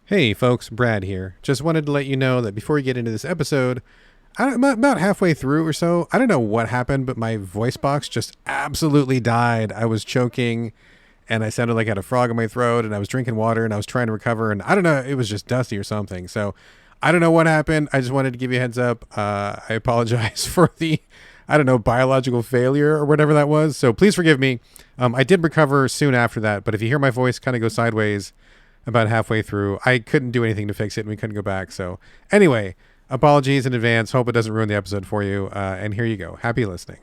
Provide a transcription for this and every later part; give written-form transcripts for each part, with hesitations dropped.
Hey folks, Brad here. Just wanted to let you know that before you get into this episode, I'm about halfway through or so. I don't know what happened, but my voice box just absolutely died. I was choking and I sounded like I had a frog in my throat and I was drinking water and I was trying to recover and I don't know, it was just dusty or something. So I don't know what happened. I just wanted to give you a heads up. I apologize for the, I don't know, biological failure or whatever that was. So please forgive me. I did recover soon after that, but if you hear my voice kind of go sideways about halfway through, I couldn't do anything to fix it and we couldn't go back. So anyway, apologies in advance. Hope it doesn't ruin the episode for you. And here you go. Happy listening.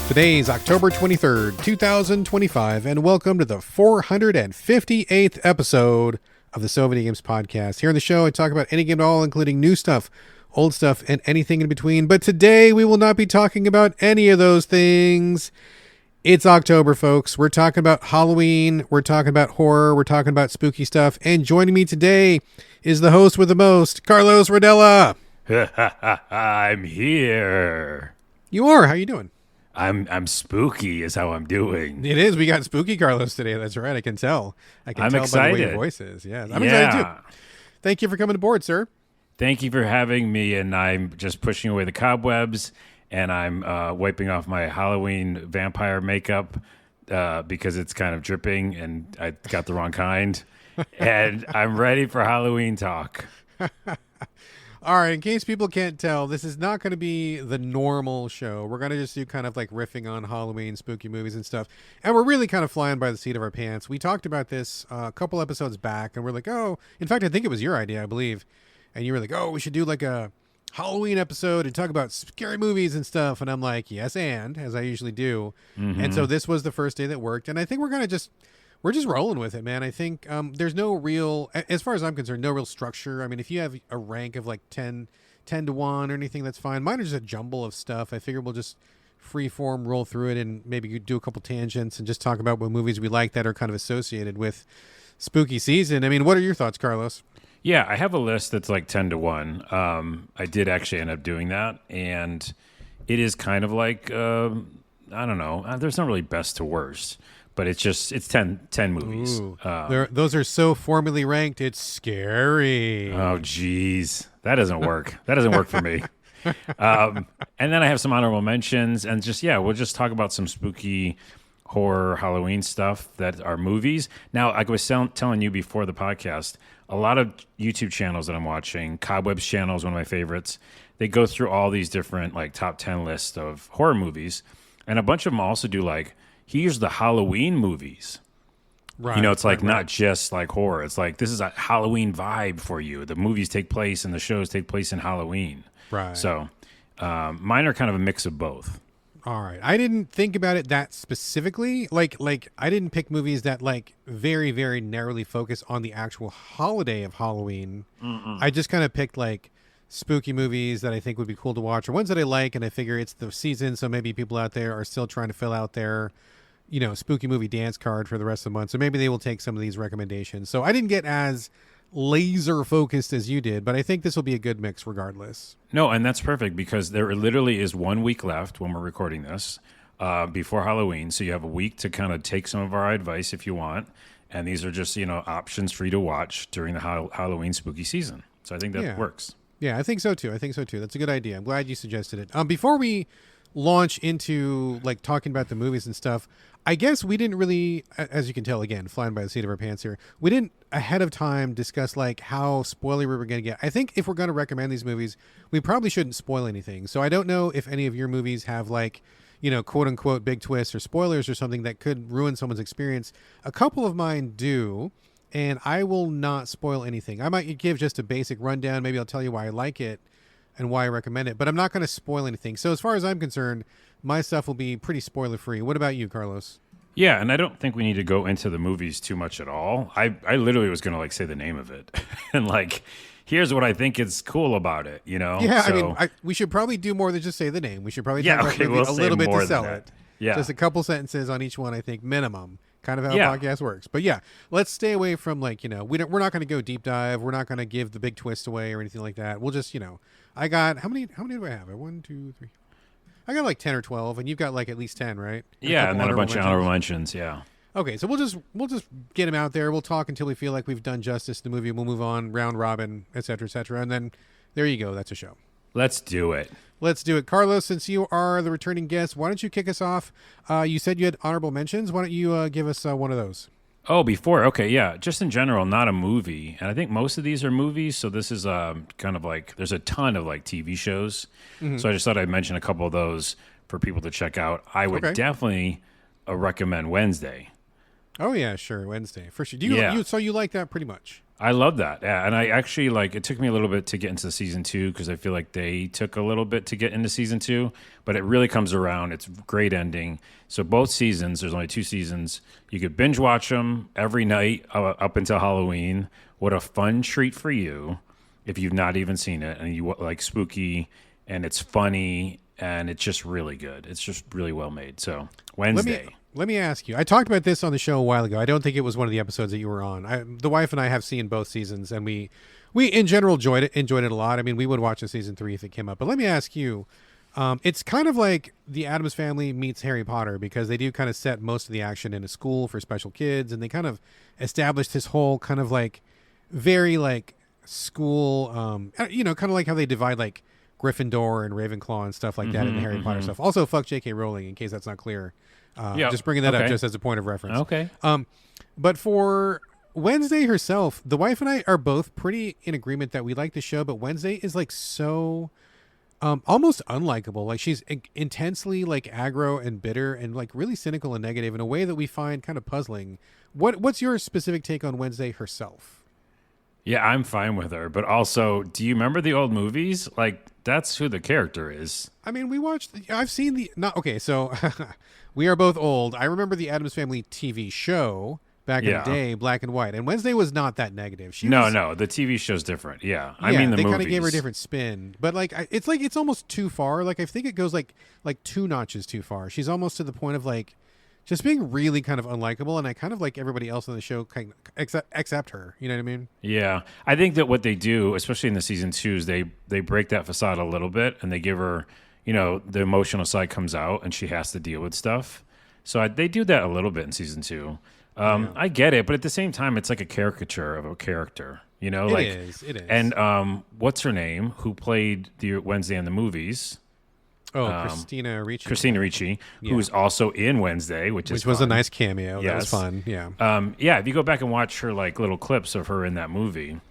Today's October 23rd, 2025, and welcome to the 458th episode of the Videogames podcast. Here on the show, I talk about any game at all, including new stuff, old stuff, and anything in between. But today, we will not be talking about any of those things. It's October, folks. We're talking about Halloween. We're talking about horror. We're talking about spooky stuff. And joining me today is the host with the most, Carlos Rodela. I'm here. You are. How you doing? I'm spooky is how I'm doing. It is. We got spooky Carlos today. That's right. I can tell. I'm tell excited. By the way your voice is. Yeah, I'm excited too. Thank you for coming aboard, sir. Thank you for having me. And I'm just pushing away the cobwebs, and I'm wiping off my Halloween vampire makeup because it's kind of dripping, and I got the wrong kind. And I'm ready for Halloween talk. All right, in case people can't tell, this is not going to be the normal show. We're going to just do kind of like riffing on Halloween, spooky movies and stuff. And we're really kind of flying by the seat of our pants. We talked about this a couple episodes back, and we're like, oh, in fact, I think it was your idea, I believe. And you were like, oh, we should do like a Halloween episode and talk about scary movies and stuff. And I'm like, yes, and, as I usually do. Mm-hmm. And so this was the first day that worked. And I think we're just rolling with it, man. I think there's no real, as far as I'm concerned, no real structure. I mean, if you have a rank of like 10 to 1 or anything, that's fine. Mine are just a jumble of stuff. I figure we'll just freeform roll through it and maybe do a couple tangents and just talk about what movies we like that are kind of associated with spooky season. I mean, what are your thoughts, Carlos? Yeah, I have a list that's like 10 to 1. I did actually end up doing that. And it is kind of like, I don't know, there's not really best to worst. But it's 10 movies. Those are so formally ranked, it's scary. Oh, geez. That doesn't work. That doesn't work for me. And then I have some honorable mentions. And we'll just talk about some spooky horror Halloween stuff that are movies. Now, like I was telling you before the podcast, a lot of YouTube channels that I'm watching, Cobwebs channel is one of my favorites. They go through all these different like top 10 lists of horror movies. And a bunch of them also do like, here's the Halloween movies. Right. You know, it's like not just like horror. It's like this is a Halloween vibe for you. The movies take place and the shows take place in Halloween. Right. So mine are kind of a mix of both. All right. I didn't think about it that specifically. Like I didn't pick movies that like very, very narrowly focus on the actual holiday of Halloween. Mm-mm. I just kind of picked like spooky movies that I think would be cool to watch or ones that I like. And I figure it's the season. So maybe people out there are still trying to fill out their, you know, spooky movie dance card for the rest of the month. So maybe they will take some of these recommendations. So I didn't get as laser focused as you did, but I think this will be a good mix regardless. No, and that's perfect because there literally is 1 week left when we're recording this before Halloween. So you have a week to kind of take some of our advice if you want. And these are just, you know, options for you to watch during the Halloween spooky season. So I think that works. Yeah, I think so too. That's a good idea. I'm glad you suggested it. Before we launch into like talking about the movies and stuff, I guess we didn't really, as you can tell, again, flying by the seat of our pants here, we didn't ahead of time discuss like how spoilery we're going to get. I think if we're going to recommend these movies, we probably shouldn't spoil anything. So I don't know if any of your movies have like, you know, quote unquote big twists or spoilers or something that could ruin someone's experience. A couple of mine do, and I will not spoil anything. I might give just a basic rundown. Maybe I'll tell you why I like it and why I recommend it, but I'm not going to spoil anything. So as far as I'm concerned, my stuff will be pretty spoiler free. What about you, Carlos? Yeah, and I don't think we need to go into the movies too much at all. I literally was going to like say the name of it and like, here's what I think is cool about it, you know? Yeah, so, I mean, we should probably do more than just say the name. We should probably talk about the movie a little bit to sell it. Yeah. Just a couple sentences on each one, I think, minimum. kind of how a podcast works. But yeah, let's stay away from like, we're not going to go deep dive. We're not going to give the big twist away or anything like that. We'll just, I got, how many do I have? 1, 2, 3. I got like 10 or 12, and you've got like at least 10, right? Yeah, and then a bunch of honorable mentions. Yeah. Okay, so we'll just get them out there. We'll talk until we feel like we've done justice to the movie. We'll move on, round robin, et cetera, and then there you go. That's a show. Let's do it. Let's do it. Carlos, since you are the returning guest, why don't you kick us off? You said you had honorable mentions. Why don't you give us one of those? Oh, before. Okay, yeah. Just in general, not a movie. And I think most of these are movies. So this is kind of like, there's a ton of like TV shows. Mm-hmm. So I just thought I'd mention a couple of those for people to check out. I would definitely recommend Wednesday. Oh, yeah, sure. Wednesday. For sure. So you like that pretty much? I love that. Yeah. And I actually it took me a little bit to get into season 2 because I feel like they took a little bit to get into season 2, but it really comes around. It's a great ending. So both seasons, there's only 2 seasons. You could binge watch them every night up until Halloween. What a fun treat for you if you've not even seen it and you like spooky and it's funny and it's just really good. It's just really well made. So Wednesday. Let me ask you. I talked about this on the show a while ago. I don't think it was one of the episodes that you were on. The wife and I have seen both seasons, and we in general enjoyed it a lot. I mean, we would watch a season 3 if it came up. But let me ask you. It's kind of like the Addams Family meets Harry Potter because they do kind of set most of the action in a school for special kids, and they kind of established this whole kind of like very like school, kind of like how they divide like Gryffindor and Ravenclaw and stuff like that in the Harry Potter stuff. Also, fuck J.K. Rowling in case that's not clear. Just bringing that up just as a point of reference. Okay. But for Wednesday herself, the wife and I are both pretty in agreement that we like the show, but Wednesday is like so almost unlikable. Like she's intensely like aggro and bitter and like really cynical and negative in a way that we find kind of puzzling. What's your specific take on Wednesday herself? Yeah, I'm fine with her. But also, do you remember the old movies? Like, that's who the character is. I mean, I've seen so we are both old. I remember the Addams Family TV show back in the day, black and white. And Wednesday was not that negative. No, the TV show's different. Yeah, I mean the they movies. kind of gave her a different spin. But like, it's almost too far. Like, I think it goes like 2 notches too far. She's almost to the point of like just being really kind of unlikable, and I kind of like everybody else on the show except her. You know what I mean? Yeah. I think that what they do, especially in the season 2, is they break that facade a little bit, and they give her, the emotional side comes out, and she has to deal with stuff. So they do that a little bit in season 2. I get it, but at the same time, it's like a caricature of a character. It is. And what's her name? Who played the Wednesday in the movies? Oh, Christina Ricci. Christina Ricci, who's also in Wednesday, which was a nice cameo. Yes. That was fun. Yeah. If you go back and watch her like little clips of her in that movie,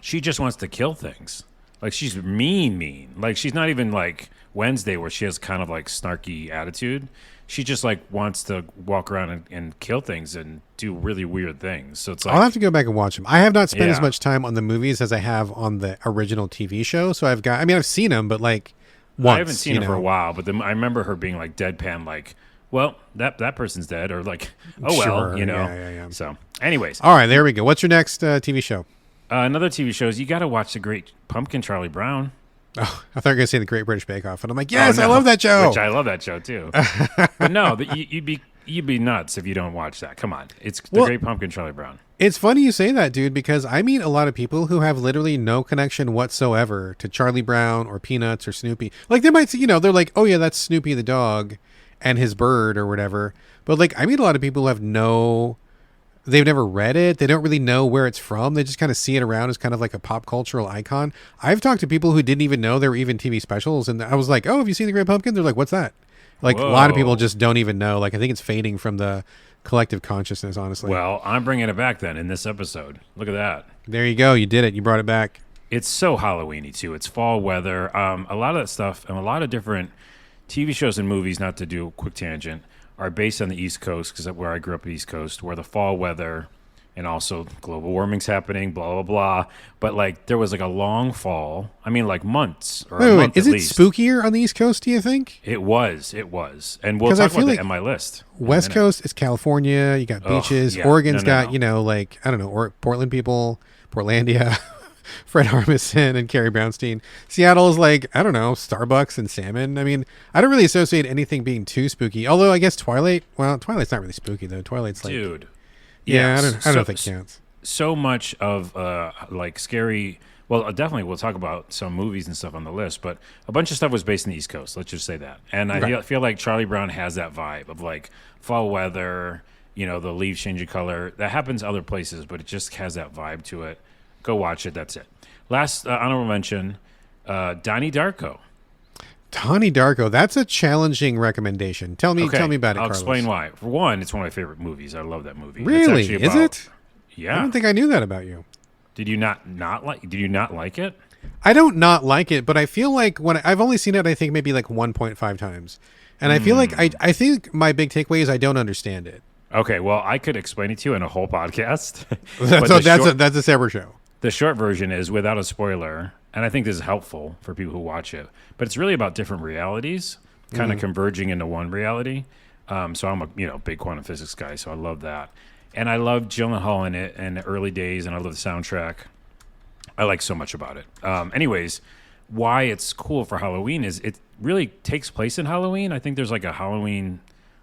she just wants to kill things. Like she's mean. Like she's not even like Wednesday where she has kind of like snarky attitude. She just like wants to walk around and kill things and do really weird things. So it's like I'll have to go back and watch them. I have not spent as much time on the movies as I have on the original TV show. So I've seen them, but like. Once, I haven't seen her for a while, but I remember her being like deadpan, like, well, that person's dead, or like, oh well, Yeah. So, anyways, all right, there we go. What's your next TV show? Another TV show is you got to watch The Great Pumpkin, Charlie Brown. Oh, I thought you were going to say The Great British Bake Off, and I'm like, yes, I love that show. Which I love that show too. But no, you'd be nuts if you don't watch that. Come on, it's The Great Pumpkin, Charlie Brown. It's funny you say that, dude, because I meet a lot of people who have literally no connection whatsoever to Charlie Brown or Peanuts or Snoopy. Like they might see, they're like, oh yeah, that's Snoopy the dog and his bird or whatever. But like I meet a lot of people who have they've never read it. They don't really know where it's from. They just kind of see it around as kind of like a pop cultural icon. I've talked to people who didn't even know there were even TV specials. And I was like, oh, have you seen The Great Pumpkin? They're like, what's that? Like a lot of people just don't even know. Like I think it's fading from the collective consciousness, honestly. Well, I'm bringing it back then in this episode. Look at that. There you go. You did it. You brought it back. It's so Halloweeny too. It's fall weather. A lot of that stuff and a lot of different TV shows and movies, not to do a quick tangent, are based on the East Coast because that's where I grew up, the East Coast, where the fall weather and also global warming's happening, blah, blah, blah. But like there was like a long fall. I mean like months or a month is at it least. Spookier on the East Coast, do you think? It was. And we'll talk about that in my list. West Coast is California. You got beaches. Oregon's got, like, I don't know, or Portland people, Portlandia. Fred Armisen and Carrie Brownstein. Seattle is like, I don't know, Starbucks and salmon. I mean, I don't really associate anything being too spooky. Although I guess Twilight's not really spooky though. Twilight's like, Dude. yeah, I don't think it counts. So much of like scary. Well, definitely we'll talk about some movies and stuff on the list, but a bunch of stuff was based in the East Coast. Let's just say that. And I feel like Charlie Brown has that vibe of like fall weather, the leaves changing color. That happens other places, but it just has that vibe to it. Go watch it. That's it. Last honorable mention, Donnie Darko. Donnie Darko. That's a challenging recommendation. Tell me about it, I'll Carlos. explain why. For one, it's one of my favorite movies. I love that movie. Really? It's Is it? Yeah. I don't think I knew that about you. Did you not like? Did you not like it? I don't not like it, but I feel like when I've only seen it, I think maybe like 1.5 times, and I feel like I think my big takeaway is I don't understand it. Okay, well, I could explain it to you in a whole podcast. That's a separate show. The short version is without a spoiler, and I think this is helpful for people who watch it. But it's really about different realities, kind of converging into one reality. So I'm a big quantum physics guy, so I love that. And I love Gyllenhaal in it in the early days, and I love the soundtrack. I like so much about it. Anyways, why it's cool for Halloween is it really takes place in Halloween. I think there's like a Halloween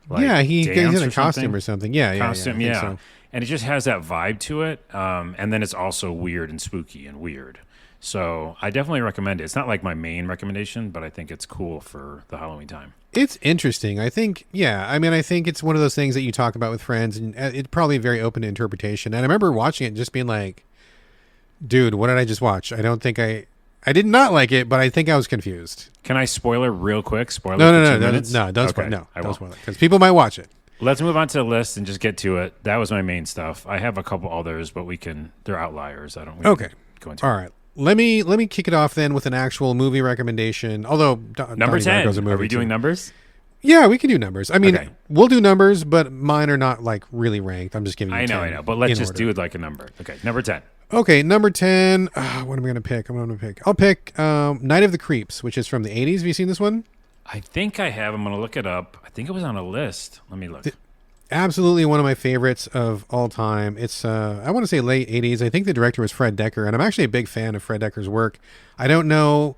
he's in a costume something. or something. Yeah. Costume, I think so. And it just has that vibe to it. And then it's also weird and spooky and weird. So I definitely recommend it. It's not like my main recommendation, but I think it's cool for the Halloween time. It's interesting. I think, I think it's one of those things that you talk about with friends, and it's probably very open to interpretation. And I remember watching it and just being like, dude, what did I just watch? I don't think I did not like it, but I think I was confused. Can I spoiler real quick? Spoiler No, for 2 minutes? don't spoil. No, don't spoil it because people might watch it. Let's move on to the list and just get to it. That was my main stuff. I have a couple others, but they're outliers. I don't. Okay. Go into All right. Let me kick it off then with an actual movie recommendation. Although number 10. Are we doing numbers? Yeah, we can do numbers. I mean, Okay. We'll do numbers, but mine are not like really ranked. I'm just giving you I 10 know. But let's in just order. do it like a number. Okay, number 10. Okay, number 10. What am I going to pick? I'll pick Night of the Creeps, which is from the 80s. Have you seen this one? I think I have. I'm going to look it up. I think it was on a list. Let me look. Absolutely one of my favorites of all time. It's, I want to say late 80s. I think the director was Fred Dekker, and I'm actually a big fan of Fred Dekker's work. I don't know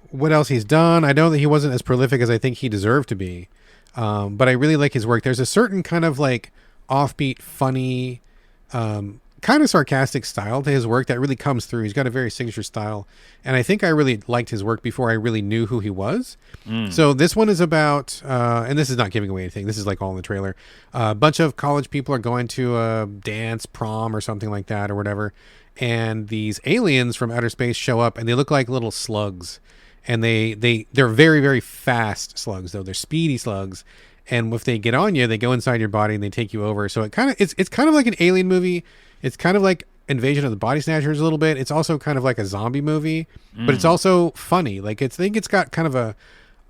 what else he's done. I know that he wasn't as prolific as I think he deserved to be, but I really like his work. There's a certain kind of like offbeat, funny, kind of sarcastic style to his work that really comes through. He's got a very signature style, and I think I really liked his work before I really knew who he was. So this one is about, and this is not giving away anything, this is like all in the trailer. A bunch of college people are going to a dance, prom or something like that or whatever, and these aliens from outer space show up, and they look like little slugs, and they're very, very fast slugs, though. They're speedy slugs, and if they get on you, they go inside your body and they take you over. So it's kind of like an alien movie. It's kind of like Invasion of the Body Snatchers a little bit. It's also kind of like a zombie movie, but it's also funny. Like I think it's got kind of a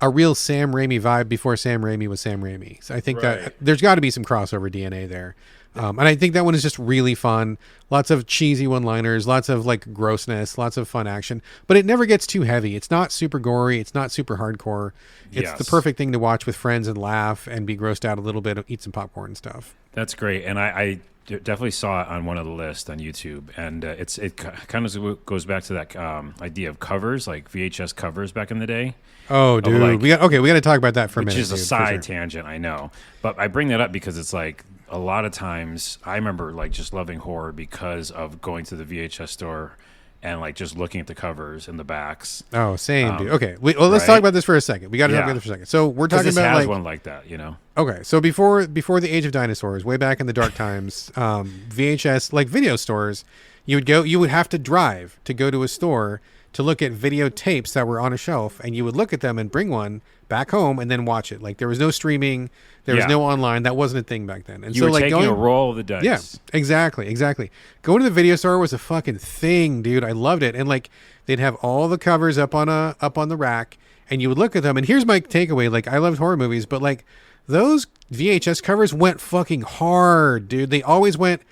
real Sam Raimi vibe before Sam Raimi was Sam Raimi. So I think that there's got to be some crossover DNA there. And I think that one is just really fun. Lots of cheesy one-liners, lots of like grossness, lots of fun action, but it never gets too heavy. It's not super gory. It's not super hardcore. It's the perfect thing to watch with friends and laugh and be grossed out a little bit, eat some popcorn and stuff. That's great. And I definitely saw it on one of the lists on YouTube, and it kind of goes back to that idea of covers, like VHS covers back in the day. Oh, dude, like, we got to talk about that for a minute. Which is a dude, side tangent, I know, but I bring that up because it's like a lot of times I remember like just loving horror because of going to the VHS store and like just looking at the covers and the backs. Oh, same, dude. Okay, let's talk about this for a second. We got to talk about this for a second. So we're talking this about has like one like that, you know. Okay, so before the age of dinosaurs, way back in the dark times, VHS like video stores, you would have to drive to go to a store to look at videotapes that were on a shelf, and you would look at them and bring one back home and then watch it. Like there was no streaming, there was no online. That wasn't a thing back then. And you so were like taking a roll of the dice. Yeah, exactly. Going to the video store was a fucking thing, dude. I loved it, and like they'd have all the covers up on the rack, and you would look at them. And here's my takeaway: like I loved horror movies, but like those VHS covers went fucking hard, dude. They always went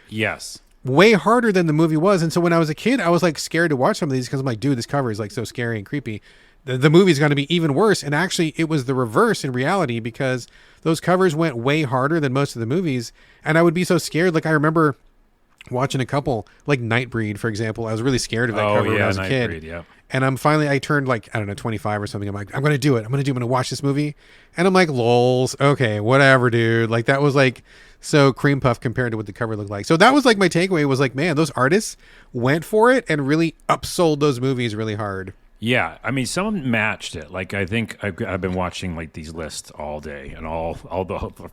way harder than the movie was. And so when I was a kid, I was like scared to watch some of these because I'm like, dude, this cover is like so scary and creepy. The movie's going to be even worse. And actually it was the reverse in reality because those covers went way harder than most of the movies. And I would be so scared. Like I remember watching a couple like Nightbreed, for example. I was really scared of that Oh cover when I yeah, was a kid. Nightbreed. Yeah. And I turned like, I don't know, 25 or something. I'm like, I'm going to do it. I'm going to watch this movie. And I'm like, lols. Okay, whatever, dude. Like, that was like so cream puff compared to what the cover looked like. So that was like my takeaway was like, man, those artists went for it and really upsold those movies really hard. Yeah, I mean, some matched it. Like, I think I've been watching like these lists all day and all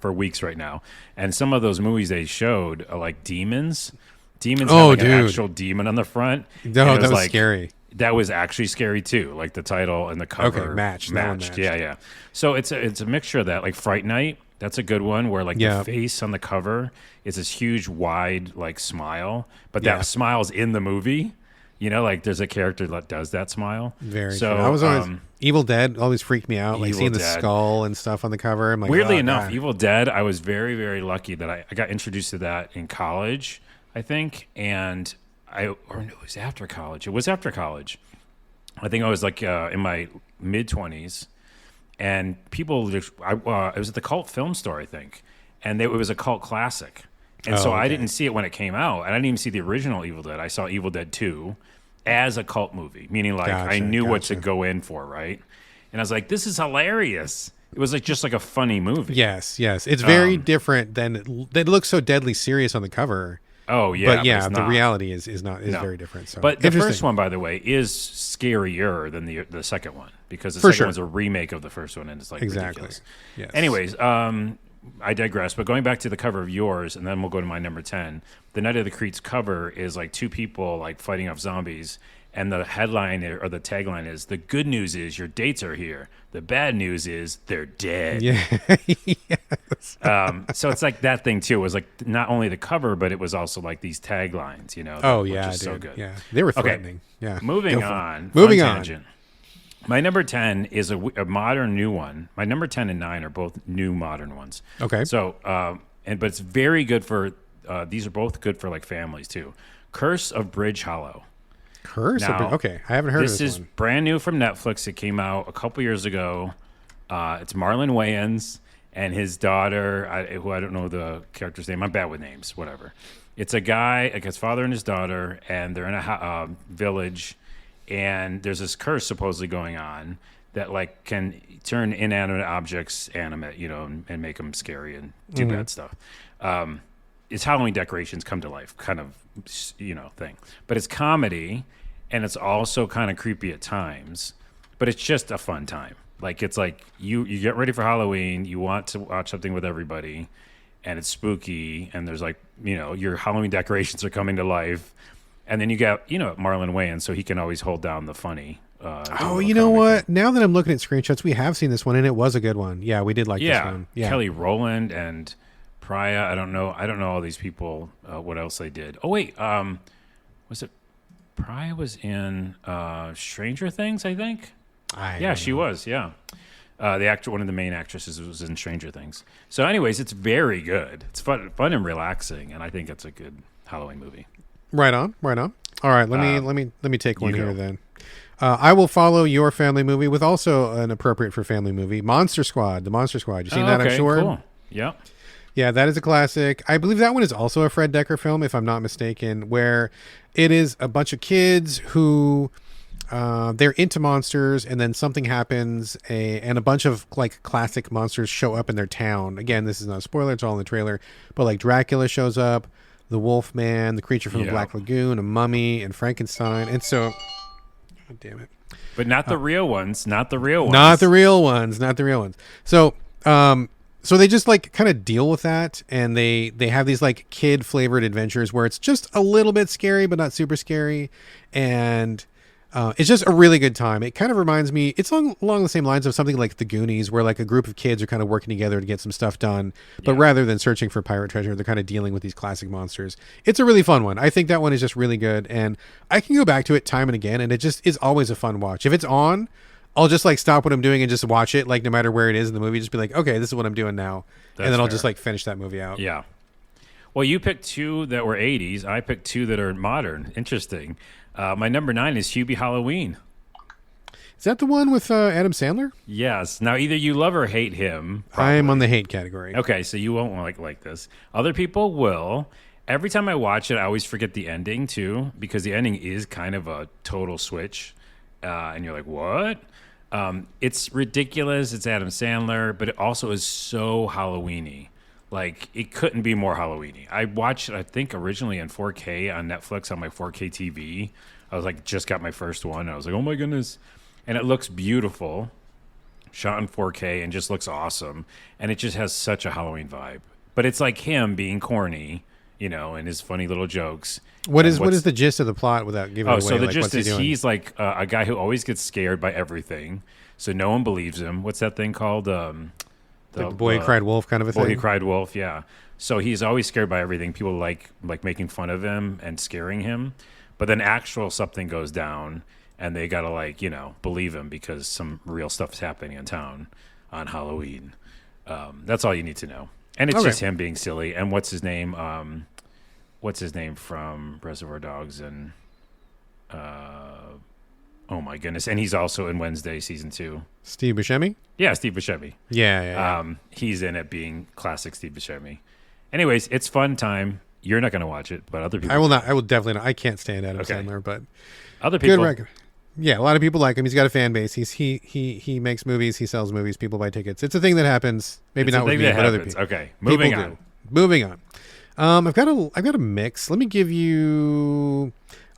for weeks right now. And some of those movies they showed are like demons. Demons have like an actual demon on the front. No, that was like, scary. That was actually scary too. Like the title and the cover. Okay, matched. Yeah. So it's a mixture of that. Like Fright Night, that's a good one where like the face on the cover is this huge wide like smile, but that smile's in the movie. You know, like there's a character that does that smile. Very so true. I was always Evil Dead always freaked me out, like seeing the skull and stuff on the cover. I'm like, weirdly enough, God. Evil Dead, I was very, very lucky that I got introduced to that in college, I think, and it was after college. It was after college. I think I was like in my mid-20s, and people just, it was at the Cult Film Store, I think, and it was a cult classic. And so I didn't see it when it came out, and I didn't even see the original Evil Dead. I saw Evil Dead 2 as a cult movie, meaning like I knew what to go in for, right? And I was like, this is hilarious. It was like just like a funny movie. Yes. It's very different than it looks so deadly serious on the cover. Oh yeah, but yeah, the reality is very different. So, but the first one, by the way, is scarier than the second one because the second one's a remake of the first one, and it's like ridiculous. Yes. Anyways, I digress. But going back to the cover of yours, and then we'll go to my number 10. The Night of the Creeps cover is like two people like fighting off zombies, and the headline or the tagline is: "The good news is your dates are here. The bad news is they're dead." Yeah. Yes. So it's like that thing too. It was like not only the cover, but it was also like these taglines. You know? Oh which yeah, is so good. Yeah, they were threatening. Okay. Yeah. Moving on. My number 10 is a modern new one. My number 10 and 9 are both new modern ones. Okay. So, but it's very good for. These are both good for like families too. Curse of Bridge Hollow. Okay, I haven't heard of this one. This is brand new from Netflix. It came out a couple years ago. It's Marlon Wayans and his daughter, who I don't know the character's name. I'm bad with names. Whatever. It's a guy, like his father and his daughter, and they're in a village, and there's this curse supposedly going on that like can turn inanimate objects animate, you know, and make them scary and do bad stuff. It's Halloween decorations come to life kind of, you know, thing. But it's comedy, and it's also kind of creepy at times, but it's just a fun time. Like, it's like you get ready for Halloween, you want to watch something with everybody, and it's spooky, and there's like, you know, your Halloween decorations are coming to life, and then you got, you know, Marlon Wayans, so he can always hold down the funny. You know what? Thing. Now that I'm looking at screenshots, we have seen this one, and it was a good one. Yeah, we did like this one. Yeah, Kelly Rowland and Priya. I don't know all these people. What else they did? Oh wait, was it Priya was in Stranger Things? I think. She was. Yeah, one of the main actresses was in Stranger Things. So, anyways, it's very good. It's fun and relaxing, and I think it's a good Halloween movie. Right on. All right, let me take one here then. I will follow your family movie with also an appropriate for family movie, Monster Squad. The Monster Squad. You've seen that, I'm sure. Cool. Yeah. Yeah, that is a classic. I believe that one is also a Fred Dekker film, if I'm not mistaken, where it is a bunch of kids who they're into monsters, and then something happens, and a bunch of like classic monsters show up in their town. Again, this is not a spoiler; it's all in the trailer. But like Dracula shows up, the Wolf Man, the creature from the Black Lagoon, a mummy, and Frankenstein, and so. God damn it! But not the real ones. Not the real ones. Not the real ones. Not the real ones. So, so they just like kind of deal with that, and they have these like kid flavored adventures where it's just a little bit scary, but not super scary, and it's just a really good time. It kind of reminds me. It's along the same lines of something like The Goonies, where like a group of kids are kind of working together to get some stuff done, but rather than searching for pirate treasure, they're kind of dealing with these classic monsters. It's a really fun one. I think that one is just really good, and I can go back to it time and again, and it just is always a fun watch. If it's on, I'll just like stop what I'm doing and just watch it, like no matter where it is in the movie. Just be like, okay, this is what I'm doing now, and then I'll just like finish that movie out. Yeah. Well, you picked two that were 80s. I picked two that are modern. Interesting. My number 9 is Hubie Halloween. Is that the one with Adam Sandler? Yes. Now, either you love or hate him. I am on the hate category. Okay, so you won't like this. Other people will. every time I watch it, I always forget the ending too, because the ending is kind of a total switch, and you're like, "What?" It's ridiculous. It's Adam Sandler, but it also is so Halloweeny. Like it couldn't be more Halloweeny. I watched it, I think, originally in 4K on Netflix on my 4K TV. I was like, just got my first one. And I was like, oh my goodness, and it looks beautiful, shot in 4K, and just looks awesome. And it just has such a Halloween vibe. But it's like him being corny, and his funny little jokes. What is the gist of the plot without giving away? So the like, gist what's he is doing? he's like a guy who always gets scared by everything, so no one believes him. What's that thing called? The boy who cried wolf kind of a Boy thing. Who Cried Wolf, yeah. So he's always scared by everything. People like making fun of him and scaring him, but then actual something goes down, and they gotta believe him because some real stuff's happening in town on Halloween. That's all you need to know, and it's Okay. just him being silly. And what's his name? What's his name from Reservoir Dogs and oh my goodness, and he's also in Wednesday season 2. Steve Buscemi? Yeah, Steve Buscemi. Yeah. He's in it being classic Steve Buscemi. Anyways, it's fun time. You're not going to watch it, but other people. I will not. I will definitely not. I can't stand Adam Okay. Sandler, but Other good people. record. Yeah, a lot of people like him. He's got a fan base. He makes movies. He sells movies. People buy tickets. It's a thing that happens. Maybe It's a not with thing me, that but other happens. people. Okay, moving People on. do. Moving on. I've got a mix. Let me give you.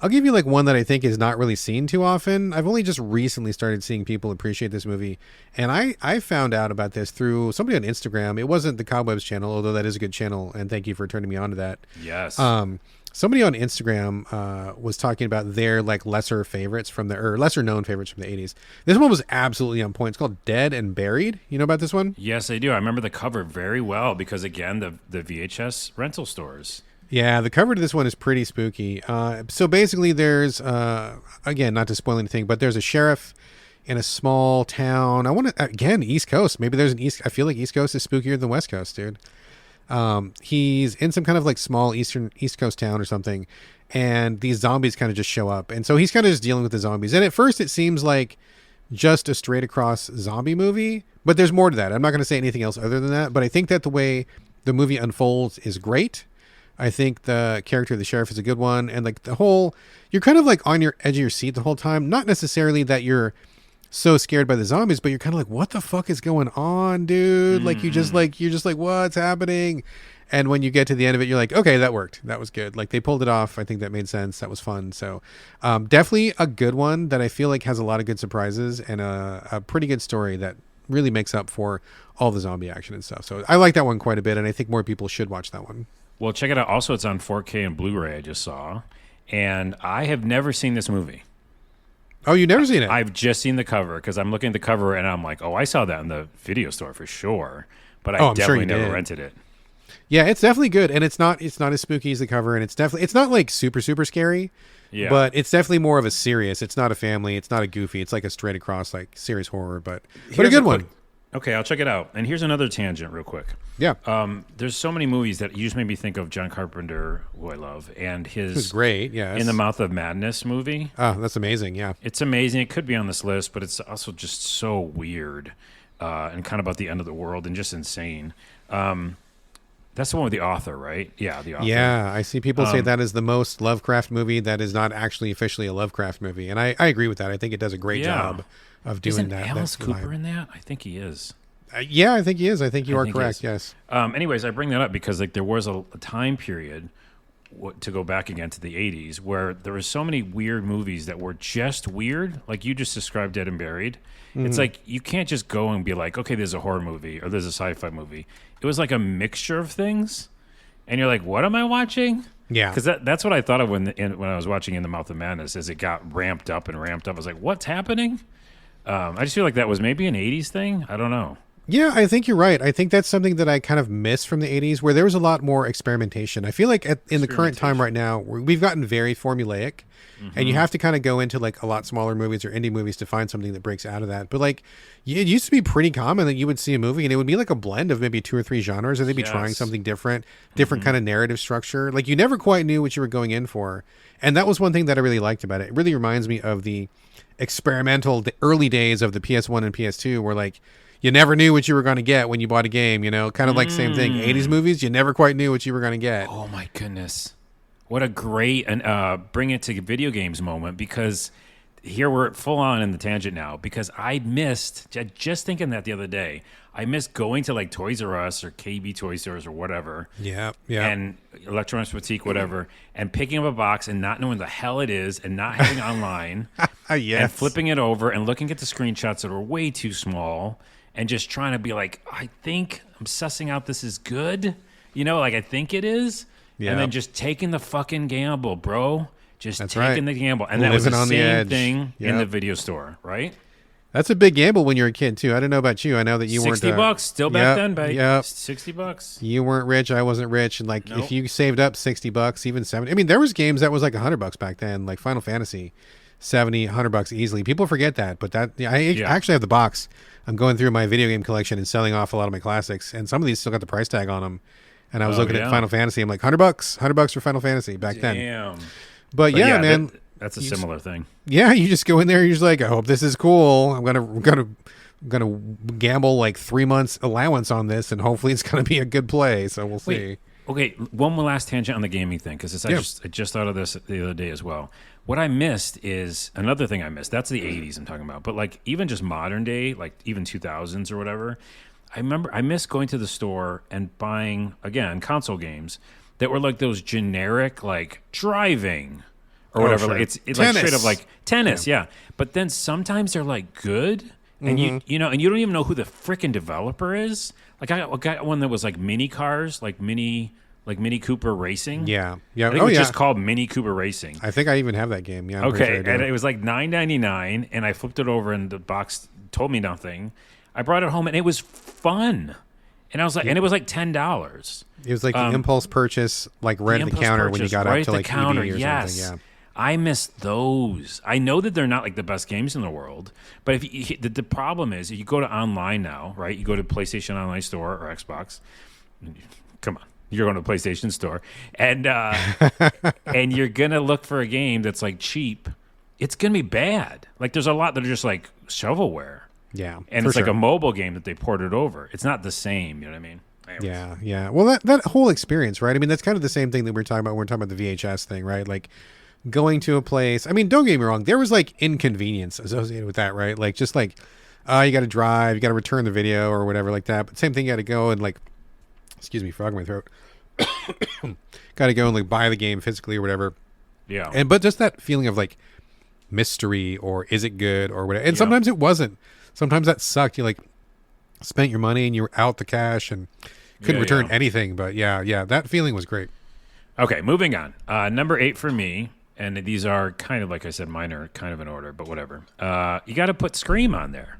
I'll give you like one that I think is not really seen too often. I've only just recently started seeing people appreciate this movie, and I found out about this through somebody on Instagram. It wasn't the Cobwebs channel, although that is a good channel, and thank you for turning me on to that. Yes. Somebody on Instagram was talking about their like lesser favorites or lesser known favorites from the 80s. This one was absolutely on point. It's called Dead and Buried. You know about this one? Yes, I do. I remember the cover very well because, again, the VHS rental stores. Yeah, the cover to this one is pretty spooky. So basically there's, again, not to spoil anything, but there's a sheriff in a small town. I want to, again, East Coast. Maybe there's I feel like East Coast is spookier than West Coast, dude. He's in some kind of like small East Coast town or something, and these zombies kind of just show up. And so he's kind of just dealing with the zombies. And at first it seems like just a straight across zombie movie, but there's more to that. I'm not going to say anything else other than that, but I think that the way the movie unfolds is great. I think the character of the sheriff is a good one. And like you're kind of like on your edge of your seat the whole time. Not necessarily that you're so scared by the zombies, but you're kind of like, what the fuck is going on, dude? Like you're just like, what's happening? And when you get to the end of it, you're like, okay, that worked. That was good. Like they pulled it off. I think that made sense. That was fun. So definitely a good one that I feel like has a lot of good surprises and a pretty good story that really makes up for all the zombie action and stuff. So I like that one quite a bit. And I think more people should watch that one. Well, check it out. Also, it's on 4K and Blu-ray, I just saw. And I have never seen this movie. Oh, you've never seen it? I've just seen the cover because I'm looking at the cover and I'm like, oh, I saw that in the video store for sure. But I I'm sure definitely you never did. rented it. Yeah, it's definitely good. And it's not as spooky as the cover. And it's not like super, super scary. Yeah. But it's definitely more of a serious. It's not a family. It's not a goofy. It's like a straight across like serious horror, but a Here's good one. Okay, I'll check it out. And here's another tangent real quick. Yeah. There's so many movies that you just made me think of John Carpenter, who I love, and It was his great. Yeah. In the Mouth of Madness movie. Oh, that's amazing. Yeah. It's amazing. It could be on this list, but it's also just so weird and kind of about the end of the world and just insane. That's the one with the author, right? Yeah, the author. Yeah. I see people say that is the most Lovecraft movie that is not actually officially a Lovecraft movie. And I agree with that. I think it does a great job of doing Isn't that. Alice that Cooper vibe. in that? I think he is. Yeah, I think he is. I think you I are think he correct. is. Yes. Anyways, I bring that up because like there was a time period to go back again to the 80s where there were so many weird movies that were just weird, like you just described Dead and Buried. It's like you can't just go and be like, okay, there's a horror movie or there's a sci-fi movie. It was like a mixture of things, and you're like, what am I watching? Yeah. Because that's what I thought of when I was watching In the Mouth of Madness. As it got ramped up and ramped up, I was like, what's happening? I just feel like that was maybe an 80s thing. I don't know. Yeah, I think you're right. I think that's something that I kind of miss from the 80s where there was a lot more experimentation. I feel like in the current time right now, we've gotten very formulaic and you have to kind of go into like a lot smaller movies or indie movies to find something that breaks out of that. But like it used to be pretty common that you would see a movie and it would be like a blend of maybe 2 or 3 genres and they'd be trying Yes. something different kind of narrative structure. Like you never quite knew what you were going in for. And that was one thing that I really liked about it. It really reminds me of the early days of the PS1 and PS2 where like you never knew what you were going to get when you bought a game. Kind of like same thing. 80s movies, you never quite knew what you were going to get. Oh my goodness. What a great and bring it to video games moment, because here we're full on in the tangent now, because I missed, just thinking that the other day, I missed going to like Toys R Us or KB Toy Stores or whatever. Yeah. And Electronics Boutique, whatever, and picking up a box and not knowing the hell it is and not having online Yes. and flipping it over and looking at the screenshots that were way too small and just trying to be like, I think I'm sussing out this is good. Like I think it is. Yeah. And then just taking the fucking gamble, bro. Just That's taking right. the gamble. And that was the Living on the same edge. thing in Yep. the video store, right? That's a big gamble when you're a kid, too. I don't know about you. I know that you weren't... $60 still back then, babe. Yep. $60. You weren't rich. I wasn't rich. And like, Nope. if you saved up $60, even 70, I mean, there was games that was like $100 back then, like Final Fantasy, 70, $100 easily. People forget that, but I actually have the box. I'm going through my video game collection and selling off a lot of my classics, and some of these still got the price tag on them. And I was looking at Final Fantasy. I'm like, $100 for Final Fantasy back then. Damn. But yeah, man, that's a similar thing. yeah, you just go in there. You're just like, I hope this is cool. I'm gonna gamble like 3 months allowance on this, and hopefully it's gonna be a good play. So we'll see. Okay, one more last tangent on the gaming thing, because I just thought of this the other day as well. What I missed is another thing I missed. That's the 80s I'm talking about. But like even just modern day, like even 2000s or whatever, I remember I missed going to the store and buying, again, console games that were like those generic like driving or whatever. Sure. Like it's Tennis. like straight up like tennis, yeah. But then sometimes they're like good, and and you don't even know who the freaking developer is. Like I got one that was like mini cars, like Mini Cooper Racing. Yeah. I think it was just called Mini Cooper Racing. I think I even have that game. Yeah. I'm pretty Okay, sure I do. and it was like $9.99, and I flipped it over, and the box told me nothing. I brought it home, and it was fun. And I was like, and it was like $10. It was like the impulse purchase, like right at the counter when you got up to like counter, EB or yes. something. Yeah. I miss those. I know that they're not like the best games in the world, but if the problem is, if you go to online now, right? You go to PlayStation Online Store or Xbox. Come on, you're going to the PlayStation Store, and and you're gonna look for a game that's like cheap. It's gonna be bad. Like there's a lot that are just like shovelware. Yeah. And it's like a mobile game that they ported over. It's not the same, you know what I mean? Anyways. Yeah, yeah. Well, that whole experience, right? I mean, that's kind of the same thing that we're talking about when we're talking about the VHS thing, right? Like going to a place. I mean, don't get me wrong. There was like inconvenience associated with that, right? Like just like, you got to drive, you got to return the video or whatever like that. But same thing, you got to go and like, excuse me, frog in my throat. Got to go and like buy the game physically or whatever. Yeah. But just that feeling of like mystery or is it good or whatever. And sometimes it wasn't. Sometimes that sucked. You like spent your money and you were out the cash and couldn't return anything. But yeah, that feeling was great. Okay, moving on. Number 8 for me, and these are kind of, like I said, minor, kind of in order, but whatever. You got to put Scream on there.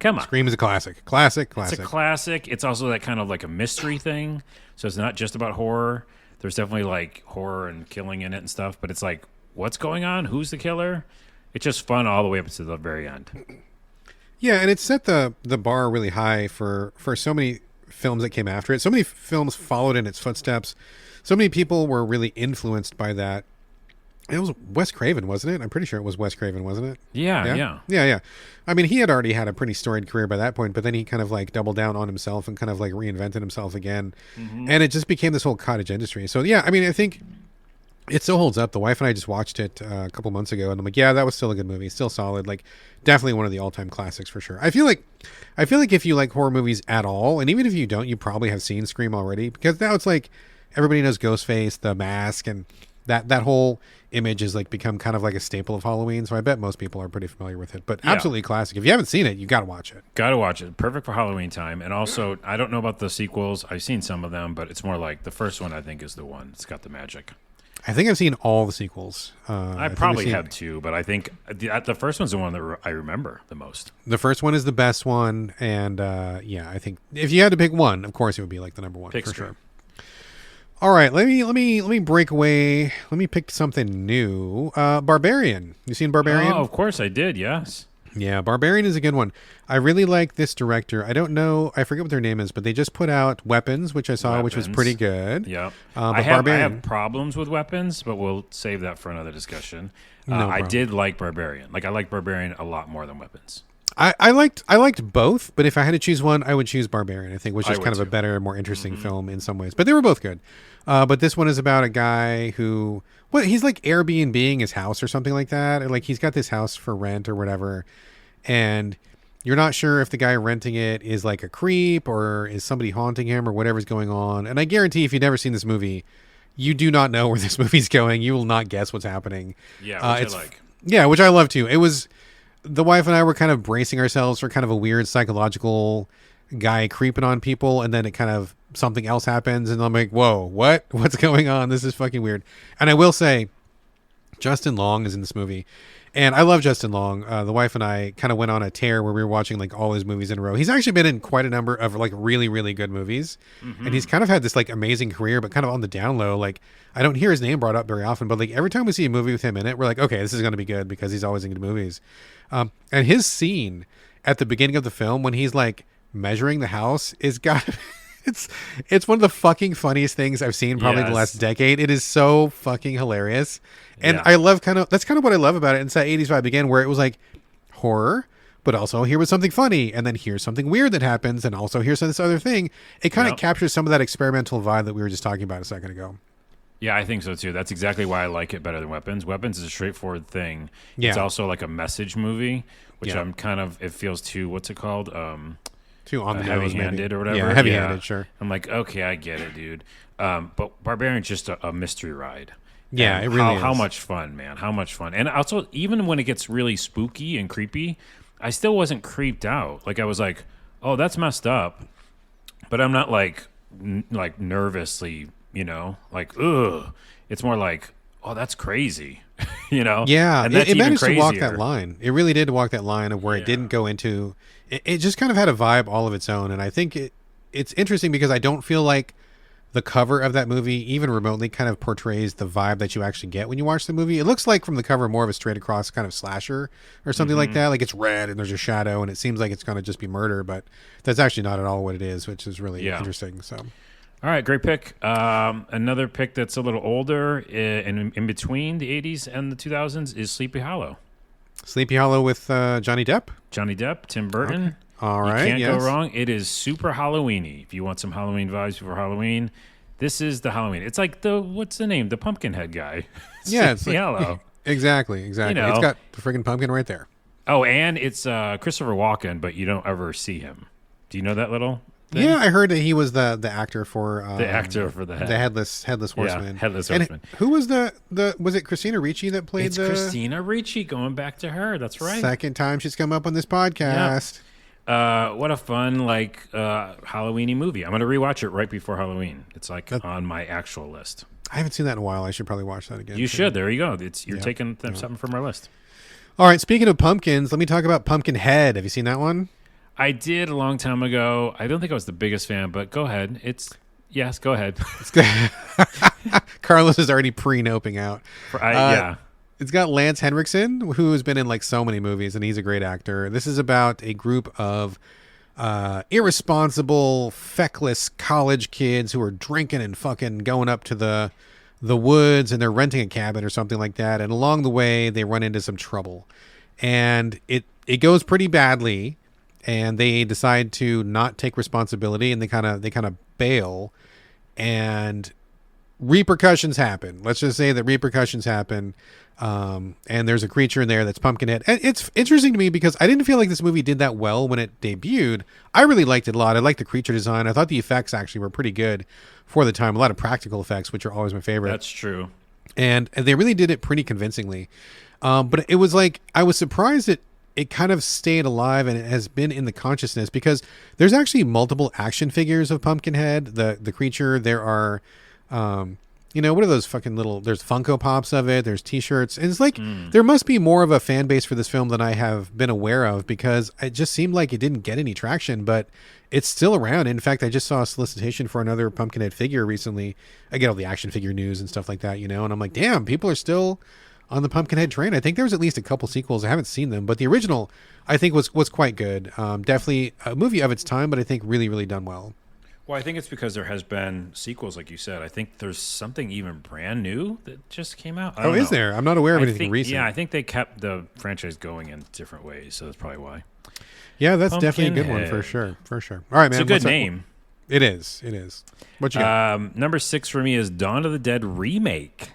Come on. Scream is a classic. Classic. It's a classic. It's also that kind of like a mystery thing. So it's not just about horror. There's definitely like horror and killing in it and stuff, but it's like, what's going on? Who's the killer? It's just fun all the way up to the very end. Yeah, and it set the bar really high for so many films that came after it. So many films followed in its footsteps. So many people were really influenced by that. It was Wes Craven, wasn't it? I'm pretty sure it was Wes Craven, wasn't it? Yeah. I mean, he had already had a pretty storied career by that point, but then he kind of like doubled down on himself and kind of like reinvented himself again. Mm-hmm. And it just became this whole cottage industry. So yeah, I mean, I think it still holds up. The wife and I just watched it a couple months ago, and I'm like, yeah, that was still a good movie, still solid. Like, definitely one of the all-time classics for sure. I feel like if you like horror movies at all, and even if you don't, you probably have seen Scream already, because now it's like everybody knows Ghostface, The Mask, and that whole image has like become kind of like a staple of Halloween. So I bet most people are pretty familiar with it. But absolutely classic. If you haven't seen it, you got to watch it. Got to watch it. Perfect for Halloween time. And also, I don't know about the sequels. I've seen some of them, but it's more like the first one. I think is the one. It's got the magic. I think I've seen all the sequels. I probably have too, but I think the first one's the one that I remember the most. The first one is the best one, and I think if you had to pick one, of course it would be like the number one for sure. All right, let me break away. Let me pick something new. Barbarian. You seen Barbarian? Oh, of course I did. Yes. Yeah, Barbarian is a good one. I really like this director. I don't know, I forget what their name is, but they just put out Weapons, which I saw, which was pretty good. Yeah. I have problems with Weapons, but we'll save that for another discussion. No I did like Barbarian. Like I like Barbarian a lot more than Weapons. I liked both, but if I had to choose one, I would choose Barbarian. I think, which I is would kind of a too. better, more interesting film in some ways. But they were both good. But this one is about a guy who, he's like Airbnb-ing his house or something like that. Or like he's got this house for rent or whatever, and you're not sure if the guy renting it is like a creep or is somebody haunting him or whatever's going on. And I guarantee, if you've never seen this movie, you do not know where this movie's going. You will not guess what's happening. Yeah, which It's I like. yeah, which I love too. It was the wife and I were kind of bracing ourselves for kind of a weird psychological guy creeping on people, and then it kind of something else happens, and I'm like, whoa, what's going on? This is fucking weird. And I will say, Justin Long is in this movie, and I love Justin Long. The wife and I kind of went on a tear where we were watching like all his movies in a row. He's actually been in quite a number of like really, really good movies, and he's kind of had this like amazing career, but kind of on the down low. Like, I don't hear his name brought up very often, but like every time we see a movie with him in it, we're like, okay, this is going to be good because he's always in good movies. And his scene at the beginning of the film when he's like measuring the house is got it's one of the fucking funniest things I've seen probably in the last Yes. decade. It is so fucking hilarious. And Yeah. I love that's kind of what I love about it. It's that 80s vibe again where it was like horror, but also here was something funny, and then here's something weird that happens, and also here's this other thing. It kind of Yep. captures some of that experimental vibe that we were just talking about a second ago. Yeah, I think so too. That's exactly why I like it better than Weapons. Weapons is a straightforward thing. It's Yeah. also like a message movie, which Yeah. I'm kind of, it feels too, what's it called? Too on the nose, maybe. Heavy-handed or whatever. Yeah, heavy-handed, sure. I'm like, okay, I get it, dude. But Barbarian's just a mystery ride. Yeah, And it really how is. much fun, man. How much fun. And also, even when it gets really spooky and creepy, I still wasn't creeped out. Like, I was like, oh, that's messed up. But I'm not like, like nervously, like, ugh. It's more like, oh, that's crazy, Yeah, And that's it even managed to walk that crazier. line. It really did walk that line of where it Yeah. didn't go into. It just kind of had a vibe all of its own, and I think it's interesting because I don't feel like the cover of that movie even remotely kind of portrays the vibe that you actually get when you watch the movie. It looks like from the cover more of a straight across kind of slasher or something like that. Like it's red and there's a shadow and it seems like it's going to just be murder, but that's actually not at all what it is, which is really Yeah. interesting. So All right, great pick. Another pick that's a little older and in between the 80s and the 2000s is Sleepy Hollow. Sleepy Hollow with Johnny Depp. Johnny Depp, Tim Burton. All right, You can't yes. go wrong. It is super Halloween-y. If you want some Halloween vibes before Halloween, this is the Halloween. It's like what's the name? The Pumpkinhead guy. Yeah, it's Sleepy like, Hollow. exactly. You It's know. got the friggin' pumpkin right there. Oh, and it's Christopher Walken, but you don't ever see him. Do you know that little thing? Yeah, I heard that he was the actor for The actor for the headless horseman. Headless And Horseman. who was the was it Christina Ricci that played It's the Christina Ricci, going back to her. That's right. second time she's come up on this podcast? What a fun Halloween-y movie. I'm gonna rewatch it right before Halloween. It's like on my actual list. I haven't seen that in a while. I should probably watch that again. You too. should. There you go. You're Yeah. taking something from our list. All right. Speaking of pumpkins, let me talk about Pumpkinhead. Have you seen that one? I did a long time ago. I don't think I was the biggest fan, but go ahead. Yes, go ahead. Carlos is already pre-noping out. Yeah. It's got Lance Henriksen, who has been in like so many movies, and he's a great actor. This is about a group of irresponsible, feckless college kids who are drinking and fucking going up to the woods, and they're renting a cabin or something like that. And along the way, they run into some trouble, and it goes pretty badly. And they decide to not take responsibility, and they kind of bail, and repercussions happen. Let's just say that repercussions happen. And there's a creature in there that's Pumpkinhead. And it's interesting to me because I didn't feel like this movie did that well when it debuted. I really liked it a lot. I liked the creature design. I thought the effects actually were pretty good for the time. A lot of practical effects, which are always my favorite. That's true. And they really did it pretty convincingly. But it was like, I was surprised that it kind of stayed alive and it has been in the consciousness because there's actually multiple action figures of Pumpkinhead, the creature. There are, what are those fucking there's Funko Pops of it. There's t-shirts. And it's like, there must be more of a fan base for this film than I have been aware of because it just seemed like it didn't get any traction, but it's still around. In fact, I just saw a solicitation for another Pumpkinhead figure recently. I get all the action figure news and stuff like that, and I'm like, damn, people are still on the Pumpkinhead train. I think there was at least a couple sequels. I haven't seen them, but the original I think was quite good. Definitely a movie of its time, but I think really, really done well. Well, I think it's because there has been sequels, like you said. I think there's something even brand new that just came out. Is there? I'm not aware of anything recent. Yeah, I think they kept the franchise going in different ways, so that's probably why. Yeah, that's definitely a good one for sure. For sure. All right, man. It's a good name. It is. It is. What you got? Number 6 for me is Dawn of the Dead remake.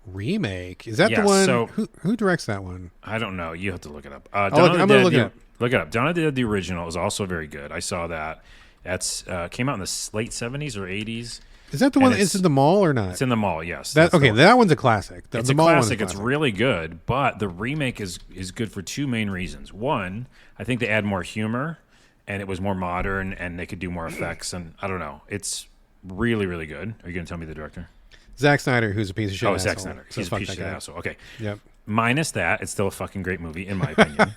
Remake? Is that the Yeah, one? so- who directs that one? I don't know. You have to look it up. I'm going to look it up. Look it up. Dawn of the Dead, the original, is also very good. I saw that. That's came out in the late 70s or 80s. Is that the one that's in the mall or not? It's in the mall, yes. That one's a classic. It's the a mall one's classic. It's really good, but the remake is good for two main reasons. One, I think they add more humor, and it was more modern, and they could do more effects, and I don't know. It's really, really good. Are you going to tell me the director? Zack Snyder, who's a piece of shit. Oh, Zack Snyder. So He's a piece of shit asshole. Okay. Yep. Minus that, it's still a fucking great movie, in my opinion.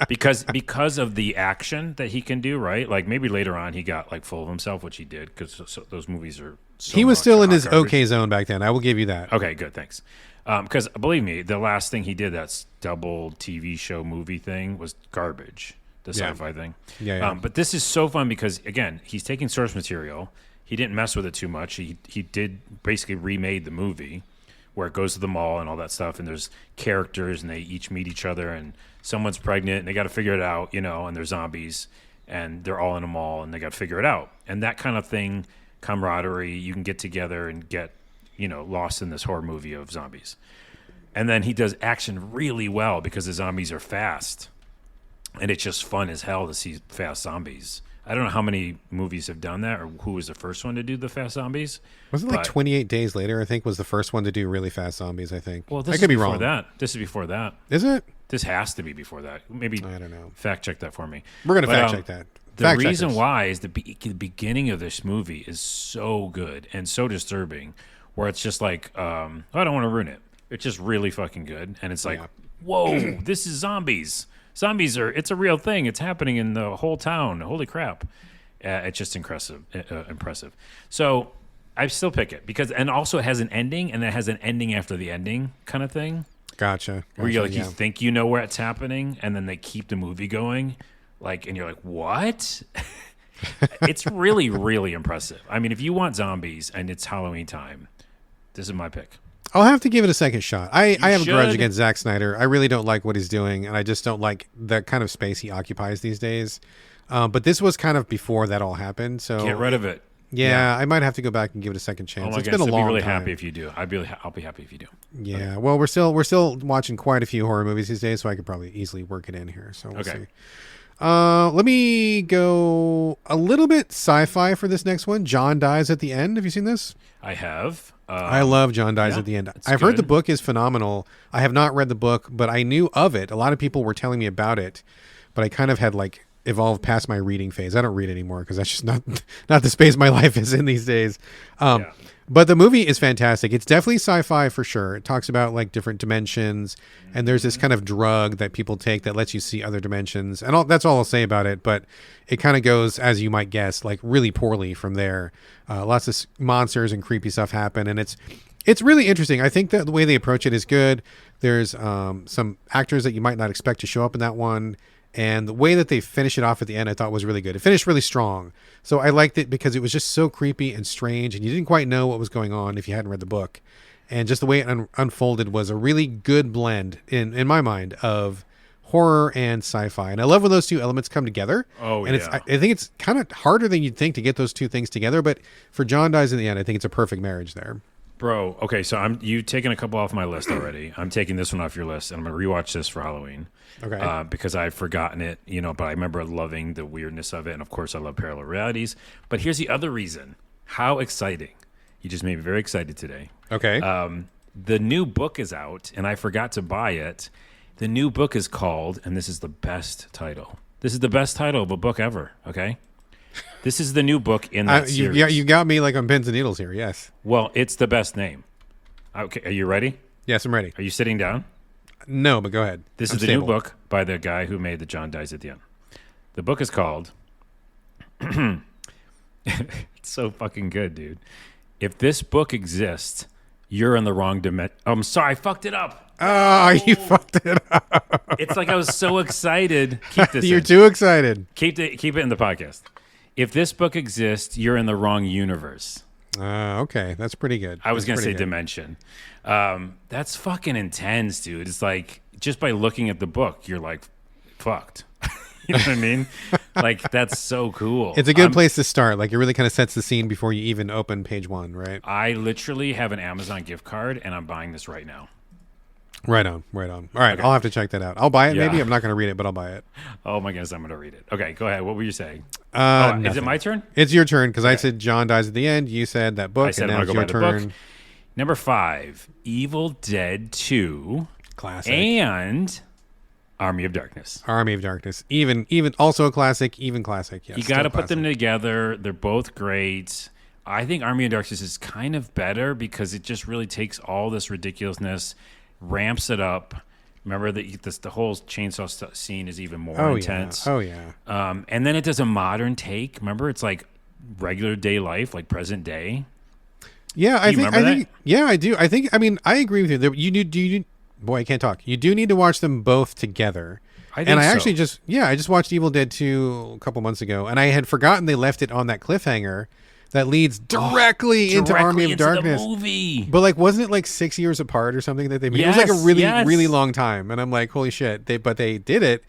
because of the action that he can do, right? Like maybe later on he got like full of himself, which he did, because those movies are so he was still in his garbage. okay zone back then. I will give you that. Okay, good, thanks. Because believe me, the last thing he did, that's double TV show movie thing, was garbage. The sci-fi thing. Yeah. But this is so fun because, again, he's taking source material. He didn't mess with it too much. He did basically remade the movie where it goes to the mall and all that stuff, and there's characters, and they each meet each other, and someone's pregnant, and they got to figure it out, and they're zombies, and they're all in a mall, and they got to figure it out. And that kind of thing, camaraderie, you can get together and get, lost in this horror movie of zombies. And then he does action really well because the zombies are fast, and it's just fun as hell to see fast zombies. I don't know how many movies have done that or who was the first one to do the fast zombies. Wasn't it like 28 Days Later, I think, was the first one to do really fast zombies, I think. Well, this I could be before wrong. that. This is before that. Is it? This has to be before that. Maybe I don't know. Fact check that for me. We're going to fact check that. The reason why is the beginning of this movie is so good and so disturbing where it's just like, I don't want to ruin it. It's just really fucking good. And it's like, whoa, this is zombies. Zombies it's a real thing. It's happening in the whole town. Holy crap. It's just impressive. So I still pick it and also it has an ending, and it has an ending after the ending kind of thing. Gotcha. Where you're like, you think you know where it's happening, and then they keep the movie going, and you're like, what? It's really, really impressive. I mean, if you want zombies and it's Halloween time, this is my pick. I'll have to give it a second shot. I have a grudge should. against Zack Snyder. I really don't like what he's doing, and I just don't like the kind of space he occupies these days. But this was kind of before that all happened, so Get rid of it. Yeah, I might have to go back and give it a second chance. Oh my It's gosh, been a long I'd be really time. happy if you do. I'll be happy if you do. Yeah, well, we're still watching quite a few horror movies these days, so I could probably easily work it in here. So we'll see. Let me go a little bit sci-fi for this next one. John Dies at the End. Have you seen this? I have. I love John Dies at the End. I've heard the book is phenomenal. I have not read the book, but I knew of it. A lot of people were telling me about it, but I kind of had evolved past my reading phase. I don't read anymore because that's just not the space my life is in these days. But the movie is fantastic. It's definitely sci-fi for sure. It talks about different dimensions, and there's this kind of drug that people take that lets you see other dimensions. And that's all I'll say about it. But it kind of goes, as you might guess, really poorly from there. Lots of monsters and creepy stuff happen, and it's really interesting. I think that the way they approach it is good. There's some actors that you might not expect to show up in that one. And the way that they finish it off at the end, I thought was really good. It finished really strong. So I liked it because it was just so creepy and strange, and you didn't quite know what was going on if you hadn't read the book. And just the way it unfolded was a really good blend, in my mind, of horror and sci-fi. And I love when those two elements come together. Oh, and yeah. I think it's kind of harder than you'd think to get those two things together. But for John Dies in the End, I think it's a perfect marriage there. Bro, okay, so you've taken a couple off my list already. I'm taking this one off your list, and I'm going to rewatch this for Halloween. Okay. Because I've forgotten it, but I remember loving the weirdness of it, and of course I love parallel realities. But here's the other reason. How exciting. You just made me very excited today. Okay. The new book is out, and I forgot to buy it. The new book is called, and this is the best title. This is the best title of a book ever, okay? This is the new book in that series. You got me on pins and needles here, yes. Well, it's the best name. Okay, are you ready? Yes, I'm ready. Are you sitting down? No, but go ahead. This is the new book by the guy who made the John Dies at the End. The book is called... It's so fucking good, dude. If this book exists, you're in the wrong dimension. Oh, I'm sorry, I fucked it up. Oh, you fucked it up. It's like I was so excited. Keep this You're in. too excited. Keep it in the podcast. If this book exists, you're in the wrong universe. Okay, that's pretty good. I was going to say good. dimension. That's fucking intense, dude. It's like, just by looking at the book, you're like, fucked. You know what I mean? Like, that's so cool. It's a good place to start. Like, it really kind of sets the scene before you even open page one, right? I literally have an Amazon gift card, and I'm buying this right now. Right on, right on. All right, Okay. I'll have to check that out. I'll buy it. Yeah. Maybe I'm not going to read it, but I'll buy it. Oh my goodness, I'm going to read it. Okay, go ahead. What were you saying? Is Nothing. it my turn? It's your turn because I said John dies at the end. You said that book, I said and now I'm it's going to your go by the turn. book. Number 5, Evil Dead 2 Classic. and Army of Darkness. Army of Darkness. Even also a classic. Even classic. Yes, You got to still put them classic. together. They're both great. I think Army of Darkness is kind of better because it just really takes all this ridiculousness, ramps it up. Remember that the whole chainsaw scene is even more intense. Yeah. Oh yeah. And then it does a modern take. Remember, it's like regular day life, like present day. Yeah, I remember think. Yeah, I do. I mean, I agree with you. You boy, I can't talk. You do need to watch them both together. I And I so. actually I just watched Evil Dead 2 a couple months ago, and I had forgotten they left it on that cliffhanger that leads directly into Army of into Darkness. the movie. But like, wasn't it like 6 years apart or something that they made? It was like a really long time, and I'm like, holy shit! But they did it,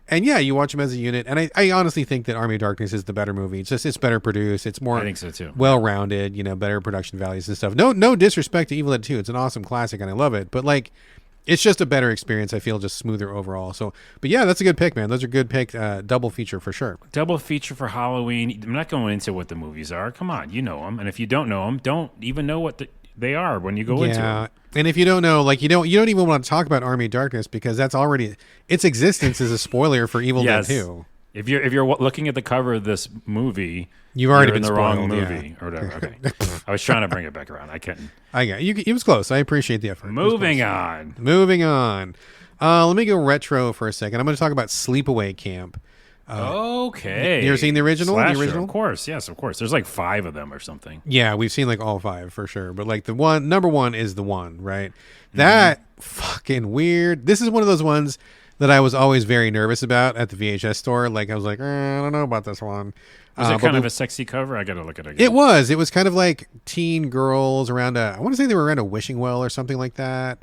and yeah, you watch them as a unit, and I honestly think that Army of Darkness is the better movie. It's better produced. It's more I think so too. well rounded. Better production values and stuff. No disrespect to Evil Dead 2. It's an awesome classic, and I love it. But like, it's just a better experience. I feel just smoother overall. So, but yeah, that's a good pick, man. Those are good pick. Double feature for sure. Double feature for Halloween. I'm not going into what the movies are. Come on, you know them. And if you don't know them, don't even know what they are when you go into them. And if you don't know, like you don't even want to talk about Army of Darkness because that's already its existence is a spoiler for Evil Dead 2. If you're looking at the cover of this movie, You've already you're in been the wrong spoiled, movie or whatever. Okay, I was trying to bring it back around. I couldn't. I got you. It was close. I appreciate the effort. Moving on. Moving on. Let me go retro for a second. I'm going to talk about Sleepaway Camp. Okay. You ever seen the original? Slasher, The original? Of course. Yes, of course. There's like 5 of them or something. Yeah, we've seen like all 5 for sure. But like number 1 is the one, right? That fucking weird. This is one of those ones that I was always very nervous about at the VHS store. Like I was like, I don't know about this one. Was it kind of a sexy cover? I got to look at it again. It was. It was kind of like teen girls around I want to say they were around a wishing well or something like that.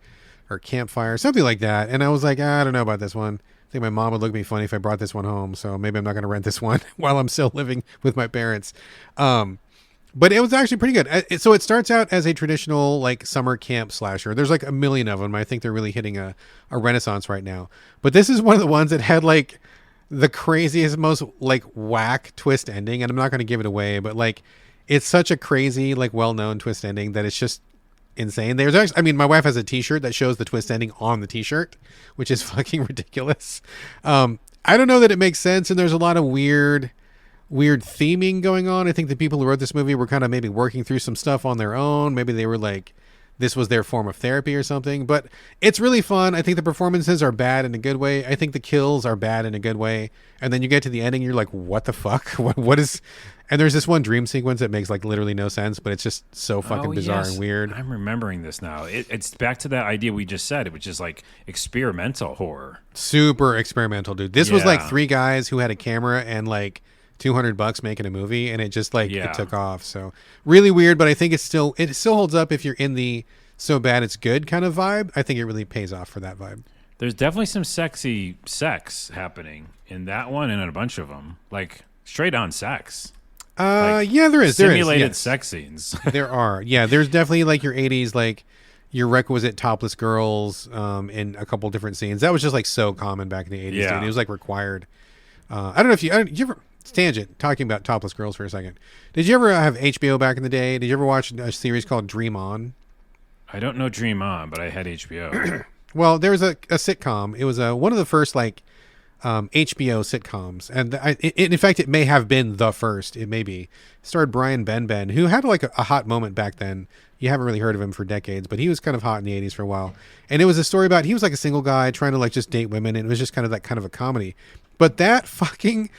Or campfire, something like that. And I was like, I don't know about this one. I think my mom would look at me funny if I brought this one home. So maybe I'm not going to rent this one while I'm still living with my parents. But it was actually pretty good. So it starts out as a traditional like summer camp slasher. There's like a million of them. I think they're really hitting a renaissance right now. But this is one of the ones that had like the craziest, most like whack twist ending. And I'm not going to give it away, but like it's such a crazy, like well-known twist ending that it's just insane. There's actually, I mean, my wife has a t-shirt that shows the twist ending on the t-shirt, which is fucking ridiculous. I don't know that it makes sense. And there's a lot of weird theming going on. I think the people who wrote this movie were kind of maybe working through some stuff on their own. Maybe they were like, this was their form of therapy or something, but it's really fun. I think the performances are bad in a good way. I think the kills are bad in a good way. And then you get to the ending, you're like, what the fuck? What is, and there's this one dream sequence that makes like literally no sense, but it's just so fucking bizarre and weird. I'm remembering this now. It's back to that idea we just said, which is like experimental horror. Super experimental, dude. This was like Yeah. 3 guys who had a camera and like $200 making a movie, and it just like Yeah. it took off. So really weird, but I think it still holds up if you're in the so bad it's good kind of vibe. I think it really pays off for that vibe. There's definitely some sexy sex happening in that one and in a bunch of them, like straight on sex. Like, Yeah, there is simulated yes. sex scenes. There are. Yeah, there's definitely like your 80s, like your requisite topless girls in a couple different scenes. That was just like so common back in the 80s. Yeah. Dude. It was like required. I don't know if did you ever, tangent, talking about topless girls for a second. Did you ever have HBO back in the day? Did you ever watch a series called Dream On? I don't know Dream On, but I had HBO. Well, there was a sitcom. It was one of the first like HBO sitcoms, and in fact, it may have been the first. It may be. It starred Brian Benben, who had like a hot moment back then. You haven't really heard of him for decades, but he was kind of hot in the 80s for a while. And it was a story about, he was like a single guy trying to like just date women, and it was just kind of that kind of a comedy. But that fucking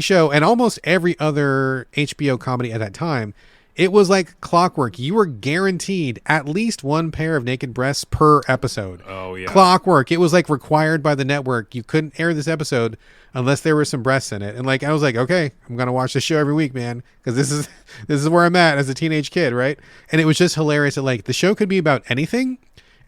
show, and almost every other HBO comedy at that time, it was like clockwork. You were guaranteed at least one pair of naked breasts per episode. Oh, yeah. Clockwork. It was like required by the network. You couldn't air this episode unless there were some breasts in it. And like I was like, okay, I'm gonna watch this show every week, man, because this is where I'm at as a teenage kid, right? And it was just hilarious that like the show could be about anything,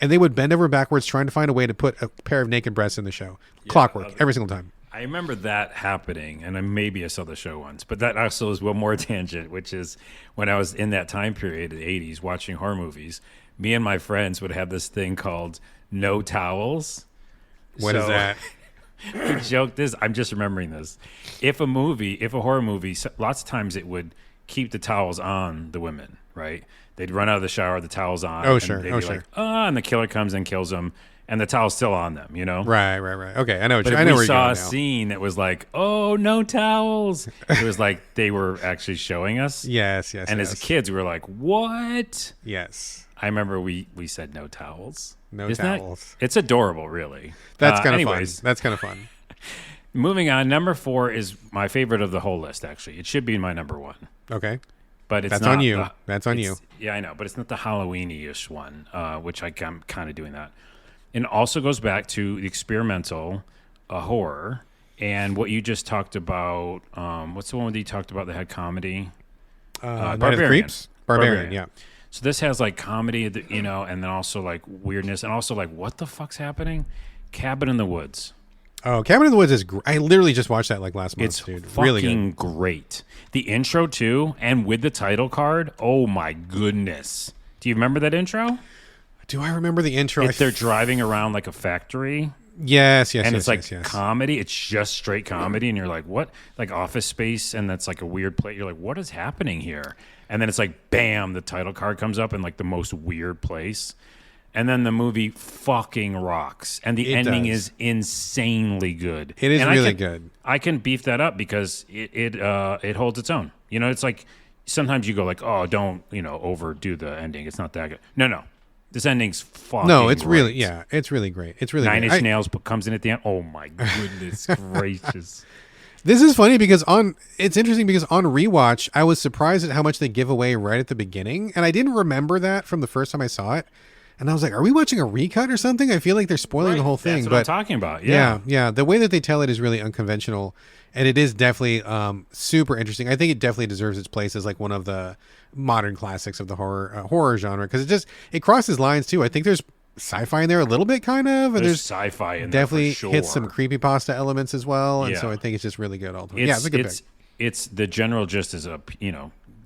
and they would bend over backwards trying to find a way to put a pair of naked breasts in the show. Clockwork every single time. I remember that happening, and then maybe I saw the show once. But that also is one more tangent, which is when I was in that time period, the 80s, watching horror movies, me and my friends would have this thing called no towels. What is that? The joke is, I'm just remembering this. If a horror movie, lots of times it would keep the towels on the women, right? They'd run out of the shower, the towel's on. Oh, sure. They'd Oh, be sure. like, and the killer comes and kills them, and the towel's still on them, you know? Right. Okay, I know. But I if know we where saw you're a going now. scene that was like, oh, no towels, it was like they were actually showing us. Yes. And as kids, we were like, what? Yes. I remember we said no towels. No Isn't towels. It's adorable, really. That's kind of fun. anyways, That's kind of fun. Moving on, number 4 is my favorite of the whole list, actually. It should be my number 1. Okay. But it's That's not on you. That's on you. Yeah, I know, but it's not the Halloween-ish one, which I'm kind of doing that. And it also goes back to the experimental horror and what you just talked about. What's the one that you talked about that had comedy? Night of the Creeps? Barbarian, yeah. So this has like comedy, you know, and then also like weirdness, and also like what the fuck's happening? Cabin in the Woods. Oh, Cabin in the Woods is I literally just watched that like last month, It's dude. fucking Really good. great. The intro too, and with the title card. Oh my goodness! Do you remember that intro? Do I remember the intro? They're driving around like a factory. Yes, And it's like yes, yes. comedy. It's just straight comedy, and you're like, "What?" Like Office Space, and that's like a weird place. You're like, "What is happening here?" And then it's like, bam! The title card comes up in like the most weird place, and then the movie fucking rocks, and the ending does. is insanely good. It is And really good. I can beef that up because it holds its own. You know, it's like sometimes you go like, "Oh, don't overdo the ending. It's not that good." No. This ending's fucking No, it's great. really it's really great. It's really Nine great. Inch Nails comes in at the end. Oh my goodness gracious! This is funny because it's interesting because on rewatch, I was surprised at how much they give away right at the beginning, and I didn't remember that from the first time I saw it. And I was like, "Are we watching a recut or something?" I feel like they're spoiling the whole thing. That's what but I'm talking about. Yeah. yeah, the way that they tell it is really unconventional, and it is definitely super interesting. I think it definitely deserves its place as like one of the modern classics of the horror genre because it crosses lines too. I think there's sci-fi in there a little bit, kind of, and There's sci-fi in there definitely for sure. hits some creepypasta elements as well, and so Yeah. I think it's just really good all the time. It's, Yeah, it's a good pick. It's the general gist is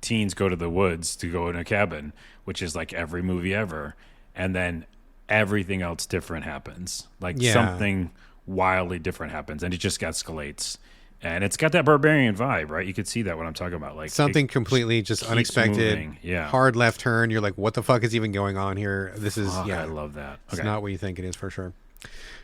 teens go to the woods to go in a cabin, which is like every movie ever, and then everything else different happens. Like Yeah. something wildly different happens, and it just escalates. And it's got that barbarian vibe, right? You could see that what I'm talking about. Like Something it completely just keeps unexpected, moving. Yeah. hard left turn. You're like, what the fuck is even going on here? This is Fuck, I love that. It's Okay. not what you think it is for sure.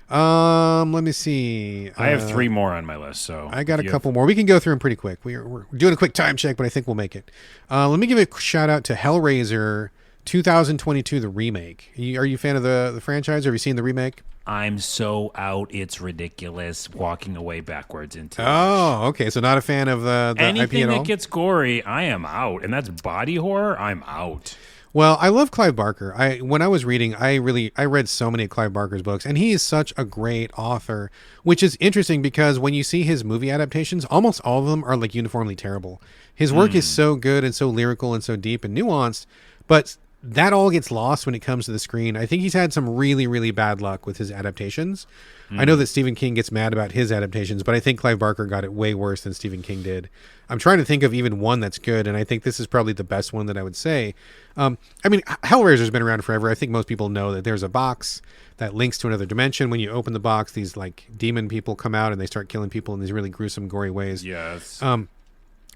Let me see. I have 3 more on my list, so I got a if you couple more. We can go through them pretty quick. We're doing a quick time check, but I think we'll make it. Let me give a shout out to Hellraiser 2022, the remake. Are you a fan of the franchise? Have you seen the remake? I'm so out. It's ridiculous. Walking away backwards into Oh, okay. So not a fan of the IP anything at all? that gets gory. I am out, and that's body horror. I'm out. Well, I love Clive Barker. When I was reading, I read so many of Clive Barker's books, and he is such a great author, which is interesting because when you see his movie adaptations, almost all of them are like uniformly terrible. His work is so good and so lyrical and so deep and nuanced, but that all gets lost when it comes to the screen. I think he's had some really, really bad luck with his adaptations. I know that Stephen King gets mad about his adaptations, but I think Clive Barker got it way worse than Stephen King did. I'm trying to think of even one that's good, and I think this is probably the best one that I would say. I mean, Hellraiser's been around forever. I think most people know that there's a box that links to another dimension. When you open the box, these like demon people come out and they start killing people in these really gruesome, gory ways. Yes.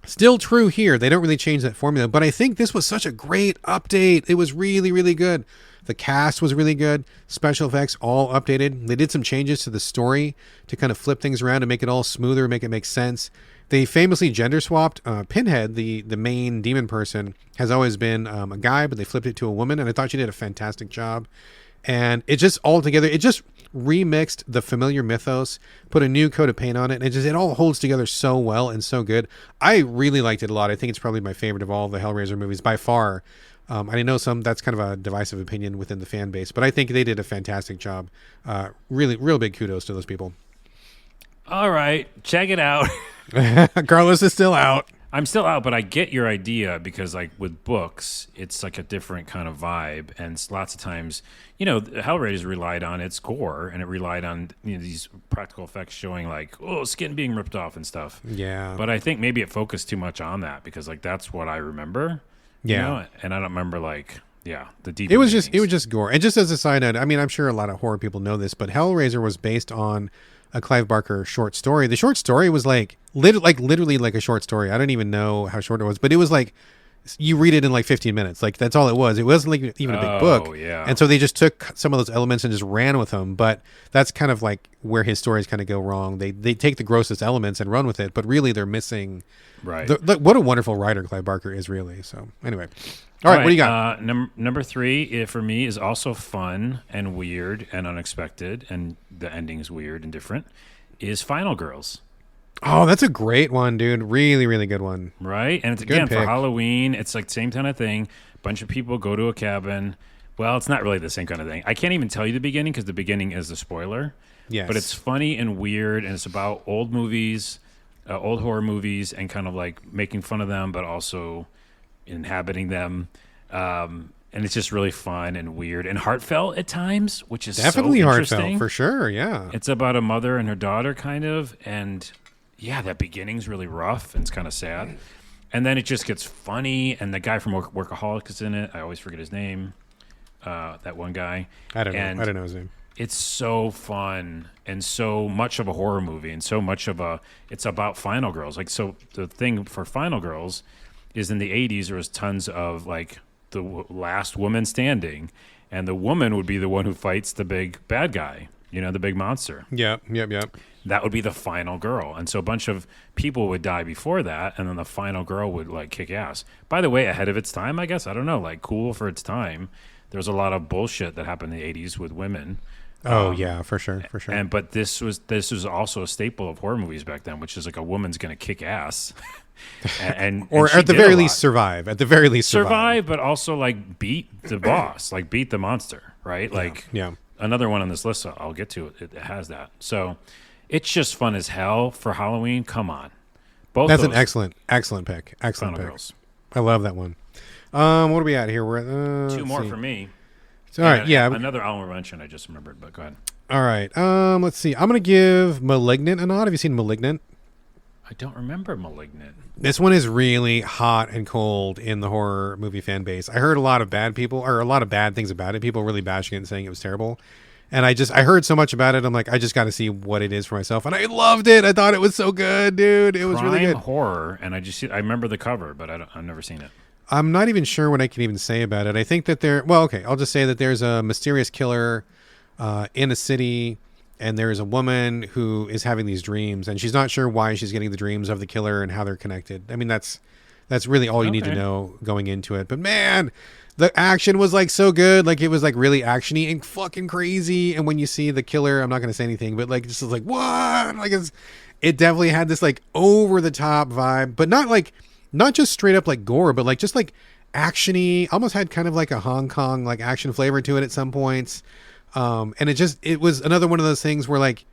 Still true here. They don't really change that formula, but I think this was such a great update. It was really, really good. The cast was really good. Special effects all updated. They did some changes to the story to kind of flip things around and make it all smoother, make it make sense. They famously gender swapped. Pinhead, the main demon person, has always been a guy, but they flipped it to a woman, and I thought she did a fantastic job. And it just all together, it just remixed the familiar mythos, put a new coat of paint on it, and it all holds together so well and so good. I really liked it a lot. I think it's probably my favorite of all the Hellraiser movies by far. I know that's kind of a divisive opinion within the fan base, but I think they did a fantastic job. Really, real big kudos to those people. All right, check it out. Carlos is still out. I'm still out, but I get your idea because, like, with books, it's like a different kind of vibe, and lots of times, Hellraiser relied on its gore, and it relied on these practical effects showing like skin being ripped off and stuff. Yeah. But I think maybe it focused too much on that because like that's what I remember. Yeah. And I don't remember like the deep. It was just gore. And just as a side note, I mean, I'm sure a lot of horror people know this, but Hellraiser was based on a Clive Barker short story. The short story was literally like a short story. I don't even know how short it was, but it was like you read it in like 15 minutes. Like that's all it was. It wasn't like even a big book. Yeah. And so they just took some of those elements and just ran with them. But that's kind of like where his stories kind of go wrong. They take the grossest elements and run with it, but really they're missing. Right. What a wonderful writer Clive Barker is, really. So anyway, all right, what do you got? Number 3 for me is also fun and weird and unexpected, and the ending's weird and different. Is Final Girls. Oh, that's a great one, dude. Really, really good one. Right? And it's Good again pick. for Halloween. It's like same kind of thing. Bunch of people go to a cabin. Well, it's not really the same kind of thing. I can't even tell you the beginning because the beginning is the spoiler. Yes. But it's funny and weird, and it's about old movies, old horror movies, and kind of like making fun of them, but also inhabiting them. And it's just really fun and weird and heartfelt at times, which is definitely so heartfelt interesting. for sure. Yeah. It's about a mother and her daughter, kind of, and yeah, that beginning's really rough and it's kind of sad, and then it just gets funny. And the guy from Workaholic is in it. I always forget his name. That one guy. I don't know his name. It's so fun and so much of a horror movie, and so much of it's about Final Girls. Like, so the thing for Final Girls is in the 80s there was tons of like the last woman standing, and the woman would be the one who fights the big bad guy, the big monster. Yep. That would be the final girl. And so a bunch of people would die before that, and then the final girl would like kick ass. By the way, ahead of its time, I guess. I don't know, like cool for its time. There was a lot of bullshit that happened in the 80s with women. Oh yeah, for sure. But this was also a staple of horror movies back then, which is like a woman's going to kick ass. Or at the very least survive. At the very least survive, but also like beat the boss, like beat the monster, right? Yeah. Another one on this list, I'll get to it. It has that. So it's just fun as hell for Halloween. Come on. That's an excellent pick. Excellent pick. Girls. I love that one. What are we at here? We're at 2 more for me. All right, yeah. Another honorable mention I just remembered, but go ahead. All right. Let's see. I'm going to give Malignant a nod. Have you seen Malignant? I don't remember Malignant. This one is really hot and cold in the horror movie fan base. I heard a lot of bad things about it. People really bashing it and saying it was terrible. And I heard so much about it. I'm like, I just got to see what it is for myself. And I loved it. I thought it was so good, dude. It was really good. Horror. And I remember the cover, but I've never seen it. I'm not even sure what I can even say about it. I think that I'll just say that there's a mysterious killer in a city, and there's a woman who is having these dreams, and she's not sure why she's getting the dreams of the killer and how they're connected. I mean, that's really all you need to know going into it. But man, the action was like so good. Like it was like really actiony and fucking crazy. And when you see the killer, I'm not going to say anything, but like just like what? Like it definitely had this like over the top vibe, but not just straight up like gore, but like just like actiony, almost had kind of like a Hong Kong like action flavor to it at some points. And it was another one of those things where like,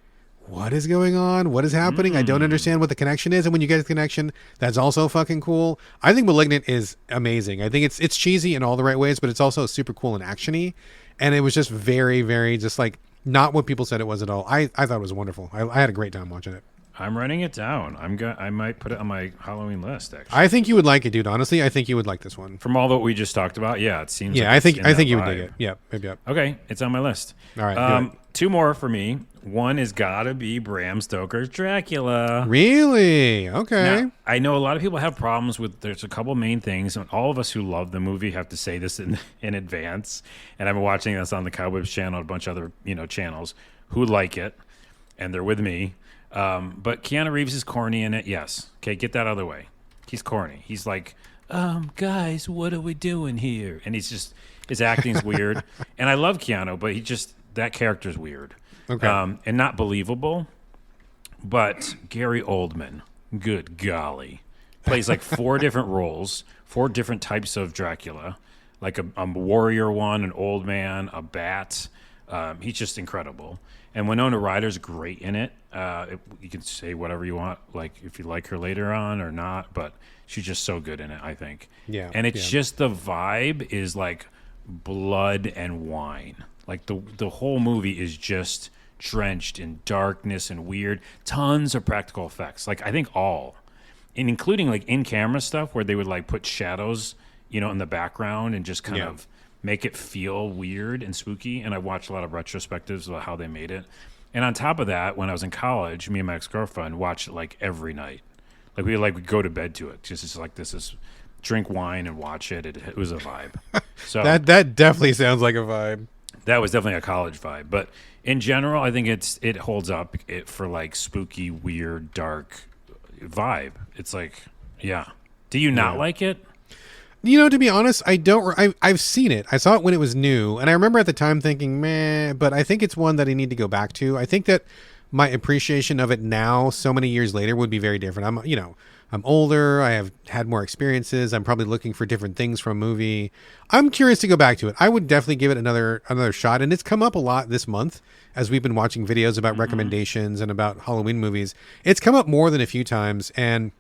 what is going on? What is happening? I don't understand what the connection is. And when you get the connection, that's also fucking cool. I think Malignant is amazing. I think it's cheesy in all the right ways, but it's also super cool and actiony. And it was just very, very just like not what people said it was at all. I thought it was wonderful. I had a great time watching it. I'm writing it down. I might put it on my Halloween list. Actually, I think you would like it, dude. Honestly, I think you would like this one. From all that we just talked about, yeah, it seems. Yeah, like I think you would vibe. dig it. Yep, yep. Okay, it's on my list. All right. 2 more for me. One is gotta be Bram Stoker's Dracula. Really? Okay. Now, I know a lot of people have problems with. There's a couple main things, and all of us who love the movie have to say this in advance. And I've been watching this on the Cowboys channel, and a bunch of other channels who like it, and they're with me. But Keanu Reeves is corny in it. Yes. Okay, get that out of the way. He's corny. He's like, guys, what are we doing here? And his acting's weird. And I love Keanu, but that character's weird. Okay. And not believable. But Gary Oldman, good golly, plays like 4 different roles, 4 different types of Dracula, like a warrior one, an old man, a bat. He's just incredible. And Winona Ryder's great in it. You can say whatever you want, like if you like her later on or not, but she's just so good in it, I think. Yeah, And it's yeah. just the vibe is like blood and wine. Like the whole movie is just drenched in darkness and weird. Tons of practical effects. Like I think all, and including like in camera stuff where they would like put shadows, in the background and just kind Yeah. of make it feel weird and spooky. And I watched a lot of retrospectives about how they made it. And on top of that, when I was in college, me and my ex-girlfriend watched it like every night. Like we'd go to bed to it. Just like this is drink wine and watch it. It was a vibe. So That definitely sounds like a vibe. that was definitely a college vibe. But in general, I think it holds up for like spooky, weird, dark vibe. It's like, yeah. Do you not Yeah. like it? To be honest, I don't. I've seen it. I saw it when it was new, and I remember at the time thinking, "Meh," but I think it's one that I need to go back to. I think that my appreciation of it now, so many years later, would be very different. I'm older. I have had more experiences. I'm probably looking for different things from a movie. I'm curious to go back to it. I would definitely give it another shot, and it's come up a lot this month as we've been watching videos about recommendations and about Halloween movies. It's come up more than a few times, and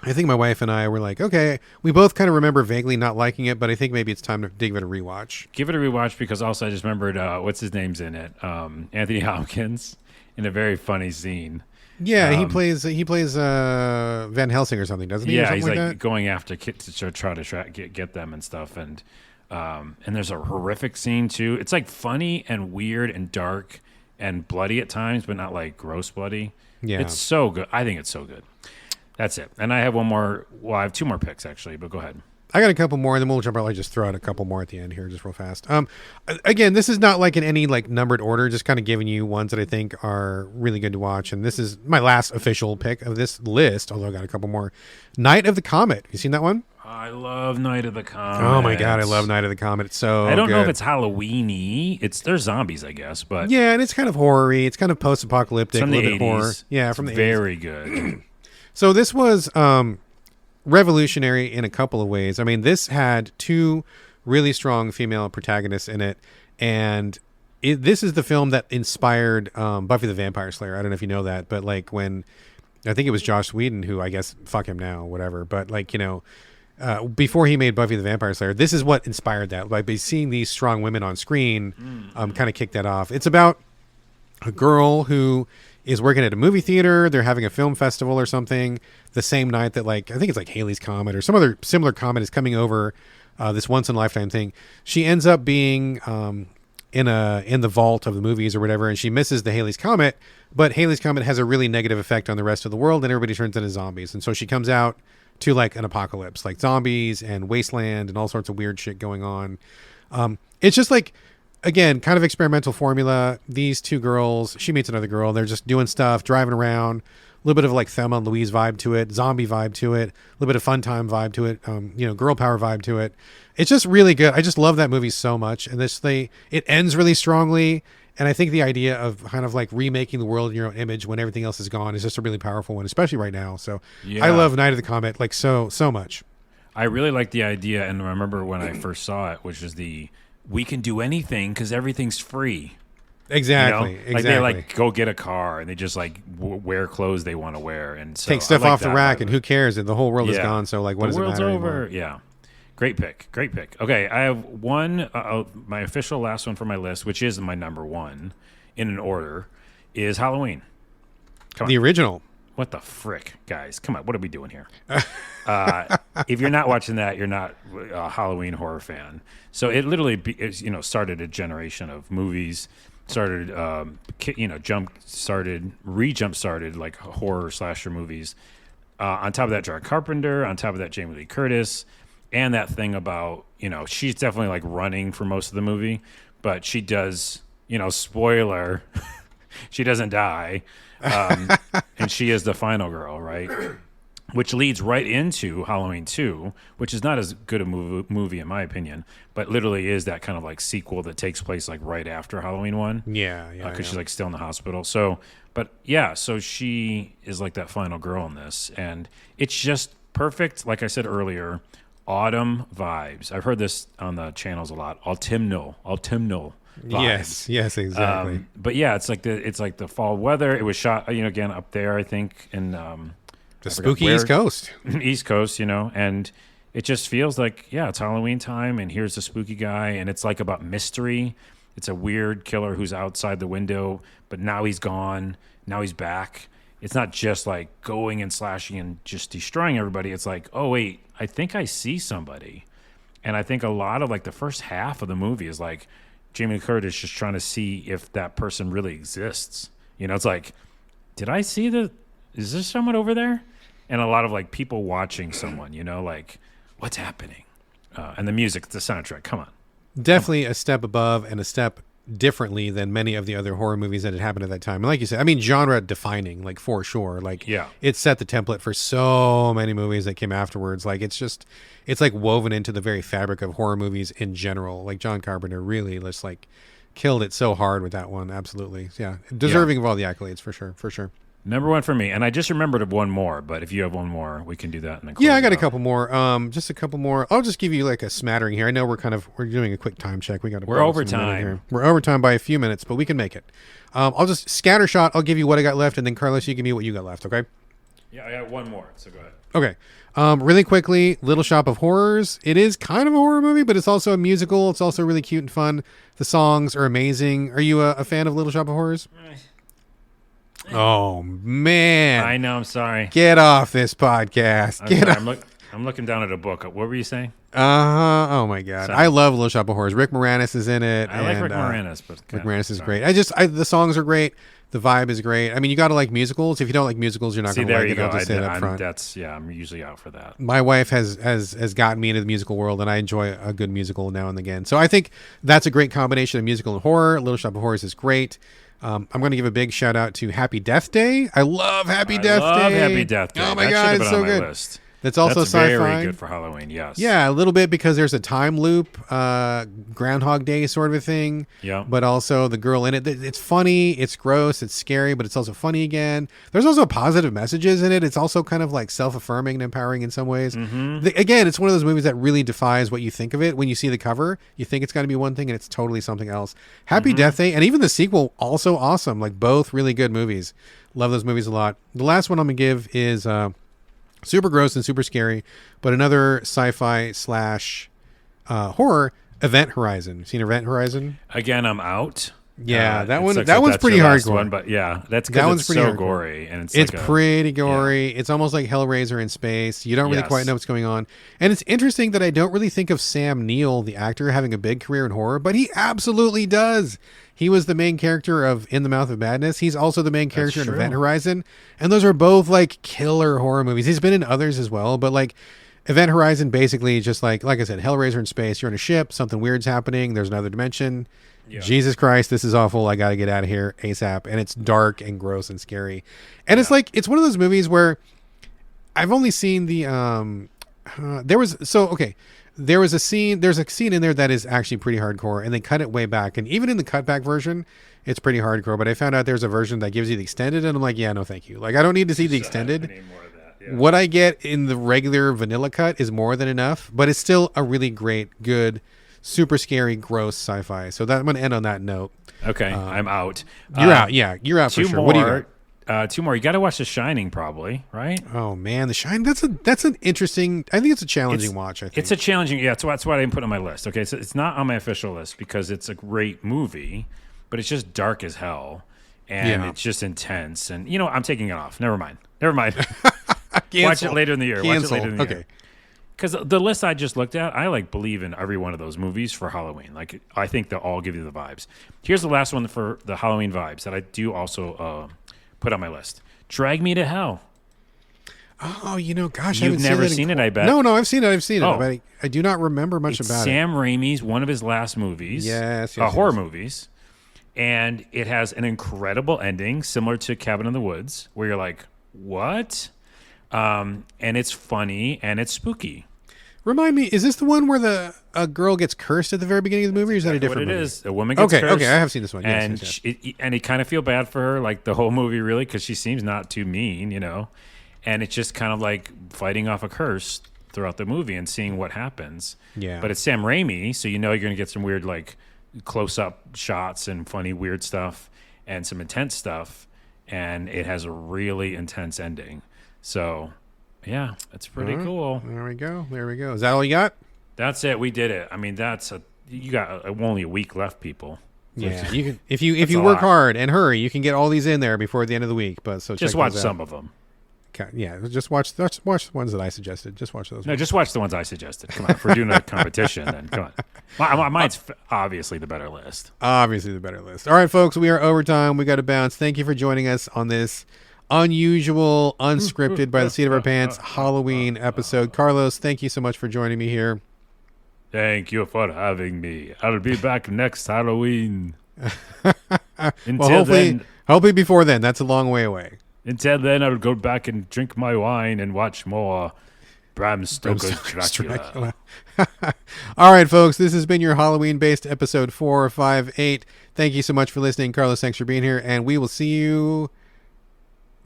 I think my wife and I were like, okay, we both kind of remember vaguely not liking it, but I think maybe it's time to give it a rewatch. Give it a rewatch because also I just remembered what's his name's in it, Anthony Hopkins, in a very funny scene. Yeah, he plays Van Helsing or something, doesn't he? Or Yeah, something he's like like that? going after kids to try to get them and stuff, and there's a horrific scene too. It's like funny and weird and dark and bloody at times, but not like gross bloody. Yeah. It's so good. I think it's so good. That's it. And I have one more. Well, I have two more picks actually, but go ahead. I got a couple more, and then we'll probably just throw out a couple more at the end here, just real fast. Again, this is not like in any like numbered order, just kind of giving you ones that I think are really good to watch. And this is my last official pick of this list, although I got a couple more. Night of the Comet. You seen that one? I love Night of the Comet. Oh my god, I love Night of the Comet. It's so I don't know if good. it's Halloween-y. There's zombies, I guess, but Yeah, and it's kind of horror-y. It's kind of post-apocalyptic, from a the little bit 80s. horror. Yeah, from the 80s. Very good. So this was revolutionary in a couple of ways. I mean, this had two really strong female protagonists in it, and this is the film that inspired Buffy the Vampire Slayer. I don't know if you know that, but like when I think it was Joss Whedon, who I guess fuck him now, whatever. But like before he made Buffy the Vampire Slayer, this is what inspired that. Like by seeing these strong women on screen, kind of kicked that off. It's about a girl who is working at a movie theater. They're having a film festival or something the same night that I think it's like Halley's Comet or some other similar comet is coming over, this once in a lifetime thing. She ends up being in the vault of the movies or whatever, and she misses the Halley's Comet, but Halley's Comet has a really negative effect on the rest of the world and everybody turns into zombies. And so she comes out to like an apocalypse, like zombies and wasteland and all sorts of weird shit going on. It's just like, again, kind of experimental formula. These two girls, she meets another girl. They're just doing stuff, driving around. A little bit of like Thelma and Louise vibe to it, zombie vibe to it, a little bit of fun time vibe to it, girl power vibe to it. It's just really good. I just love that movie so much. And it ends really strongly. And I think the idea of kind of like remaking the world in your own image when everything else is gone is just a really powerful one, especially right now. So Yeah. I love Night of the Comet like so much. I really like the idea, and I remember when I first saw it, which is we can do anything because everything's free. Exactly. Like Exactly. they like go get a car and they just like wear clothes they want to wear and so Take stuff I like off the that rack vibe. and who cares? The whole world is Yeah. gone. So like, what The does it world's matter over. anymore? Yeah, great pick. Okay, I have one. My official last one for my list, which is my number one in an order, is Halloween. The original. What the frick, guys? Come on, what are we doing here? If you're not watching that, you're not a Halloween horror fan. So it literally, started a generation of movies. Started, jump started like horror slasher movies. On top of that, John Carpenter. On top of that, Jamie Lee Curtis, and that thing about she's definitely like running for most of the movie, but she does. Spoiler, she doesn't die. And she is the final girl, right? Which leads right into Halloween 2, which is not as good a movie in my opinion, but literally is that kind of like sequel that takes place like right after Halloween 1. Yeah. Because she's like still in the hospital. So she is like that final girl in this, and it's just perfect. Like I said earlier, autumn vibes. I've heard this on the channels a lot. Autumnal. vibes. Yes, exactly. But yeah, it's like the fall weather. It was shot, again up there, I think, in The I forgot spooky where. East Coast. East Coast, and it just feels like, yeah, it's Halloween time, and here's the spooky guy, and it's like about mystery. It's a weird killer who's outside the window, but now he's gone. Now he's back. It's not just like going and slashing and just destroying everybody. It's like, oh wait, I think I see somebody, and I think a lot of like the first half of the movie is like Jamie Lee Curtis just trying to see if that person really exists. It's like, did I see is there someone over there? And a lot of like people watching someone, like what's happening? And the music, the soundtrack, come on. Definitely a step above and a step differently than many of the other horror movies that had happened at that time. And like you said, I mean, genre defining, like for sure. Like, Yeah. it set the template for so many movies that came afterwards. Like, it's like woven into the very fabric of horror movies in general. Like, John Carpenter really just like killed it so hard with that one. Absolutely. Yeah. Deserving of all the accolades for sure. For sure. Number one for me. And I just remembered of one more, but if you have one more, we can do that. And then close Yeah, I it got a out. couple more. Just a couple more. I'll just give you like a smattering here. I know we're doing a quick time check. We're over time. We're over time by a few minutes, but we can make it. I'll just scatter shot. I'll give you what I got left, and then Carlos, you give me what you got left. Okay. Yeah, I got one more, so go ahead. Okay. Really quickly, Little Shop of Horrors. It is kind of a horror movie, but it's also a musical. It's also really cute and fun. The songs are amazing. Are you a fan of Little Shop of Horrors? Oh man! I know. I'm sorry. Get off this podcast. Get off. I'm looking down at a book. What were you saying? Oh my god, Sorry. I love Little Shop of Horrors. Rick Moranis is in it. I like Rick Moranis, but Rick Moranis is great. The songs are great. The vibe is great. I mean, you got to like musicals. If you don't like musicals, you're not going to like there you it. go. I'll just say that up front. I'm usually out for that. My wife has gotten me into the musical world, and I enjoy a good musical now and again. So I think that's a great combination of musical and horror. Little Shop of Horrors is great. I'm going to give a big shout out to Happy Death Day. I love Happy Death Day. Happy Death Day. Oh my that god, it's so on my good. List. That's also That's sci-fi. very good for Halloween. Yes. Yeah, a little bit because there's a time loop, Groundhog Day sort of a thing. Yeah. But also the girl in it. It's funny. It's gross. It's scary, but it's also funny again. There's also positive messages in it. It's also kind of like self-affirming and empowering in some ways. Mm-hmm. Again, it's one of those movies that really defies what you think of it. When you see the cover, you think it's going to be one thing, and it's totally something else. Happy Death Day, and even the sequel, also awesome. Like both really good movies. Love those movies a lot. The last one I'm gonna give is super gross and super scary, but another sci-fi / horror, Event Horizon. Seen Event Horizon? Again, I'm out. Yeah, that it one. sucks That one's that's pretty your last hardcore. one, but yeah, that's That because one's it's pretty so hardcore. gory and it's It's like pretty gory. It's almost like Hellraiser in space. You don't really Yes. quite know what's going on. And it's interesting that I don't really think of Sam Neill, the actor, having a big career in horror, but he absolutely does. He was the main character of In the Mouth of Madness. He's also the main character in true. Event Horizon. And those are both like killer horror movies. He's been in others as well, but like Event Horizon basically just like I said, Hellraiser in space. You're on a ship, something weird's happening, there's another dimension. Yeah. Jesus Christ, this is awful. I got to get out of here ASAP. And it's dark and gross and scary. And it's like, it's one of those movies where I've only seen the, there's a scene in there that is actually pretty hardcore, and they cut it way back. And even in the cutback version, it's pretty hardcore. But I found out there's a version that gives you the extended, and I'm like, yeah, no, thank you. Like, I don't need to see the extended. Any more of that. Yeah. What I get in the regular vanilla cut is more than enough, but it's still a really great, good, super scary, gross sci-fi. So I'm going to end on that note. Okay, I'm out. You're out. Yeah, you're out for Two sure. more. What do you got? Two more. You got to watch The Shining, probably, right? Oh man, The Shining. That's an interesting. I think it's a challenging watch. I think It's a challenging. Yeah, that's why I didn't put it on my list. Okay, so it's not on my official list because it's a great movie, but it's just dark as hell, and it's just intense. And I'm taking it off. Never mind. Watch it later in the year. Okay. Because the list I just looked at, I believe in every one of those movies for Halloween. Like, I think they'll all give you the vibes. Here's the last one for the Halloween vibes that I do also put on my list. Drag Me to Hell. Oh, gosh, You've never seen it, I bet. No, I've seen it. Oh. But I do not remember much It's about Sam Raimi's one of his last movies. Yes, horror movies. And it has an incredible ending, similar to Cabin in the Woods, where you're like, what? And it's funny and it's spooky. Remind me, is this the one where a girl gets cursed at the very beginning of the movie, or is that a different What it movie? is, a woman gets cursed. Okay, I have seen this one. And yes. and you kind of feel bad for her, like the whole movie, really, because she seems not too mean, And it's just kind of like fighting off a curse throughout the movie and seeing what happens. Yeah. But it's Sam Raimi, so you're going to get some weird, like, close-up shots and funny, weird stuff and some intense stuff. And it has a really intense ending. So, yeah, it's pretty cool. There we go. There we go. Is that all you got? That's it. We did it. I mean, you got only a week left, people. Yeah, you can if you work hard and hurry, you can get all these in there before the end of the week. But so just check watch those out. some of them. Okay, yeah, just watch the ones that I suggested. Just watch those. No, just watch the ones I suggested. Come on, if we're doing a competition, then come on. Mine's obviously the better list. Obviously, the better list. All right, folks, we are overtime. We got to bounce. Thank you for joining us on this unusual, unscripted, by the seat of our pants Halloween episode. Carlos, thank you so much for joining me here. Thank you for having me. I'll be back next Halloween. Well, hopefully before then. That's a long way away. Until then, I'll go back and drink my wine and watch more Bram Stoker's Dracula. All right, folks, this has been your Halloween-based episode 458. Thank you so much for listening. Carlos, thanks for being here, and we will see you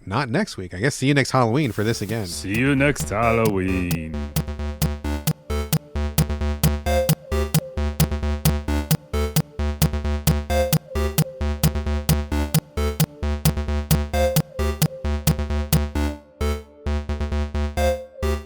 not next week. I guess see you next Halloween for this again. See you next Halloween.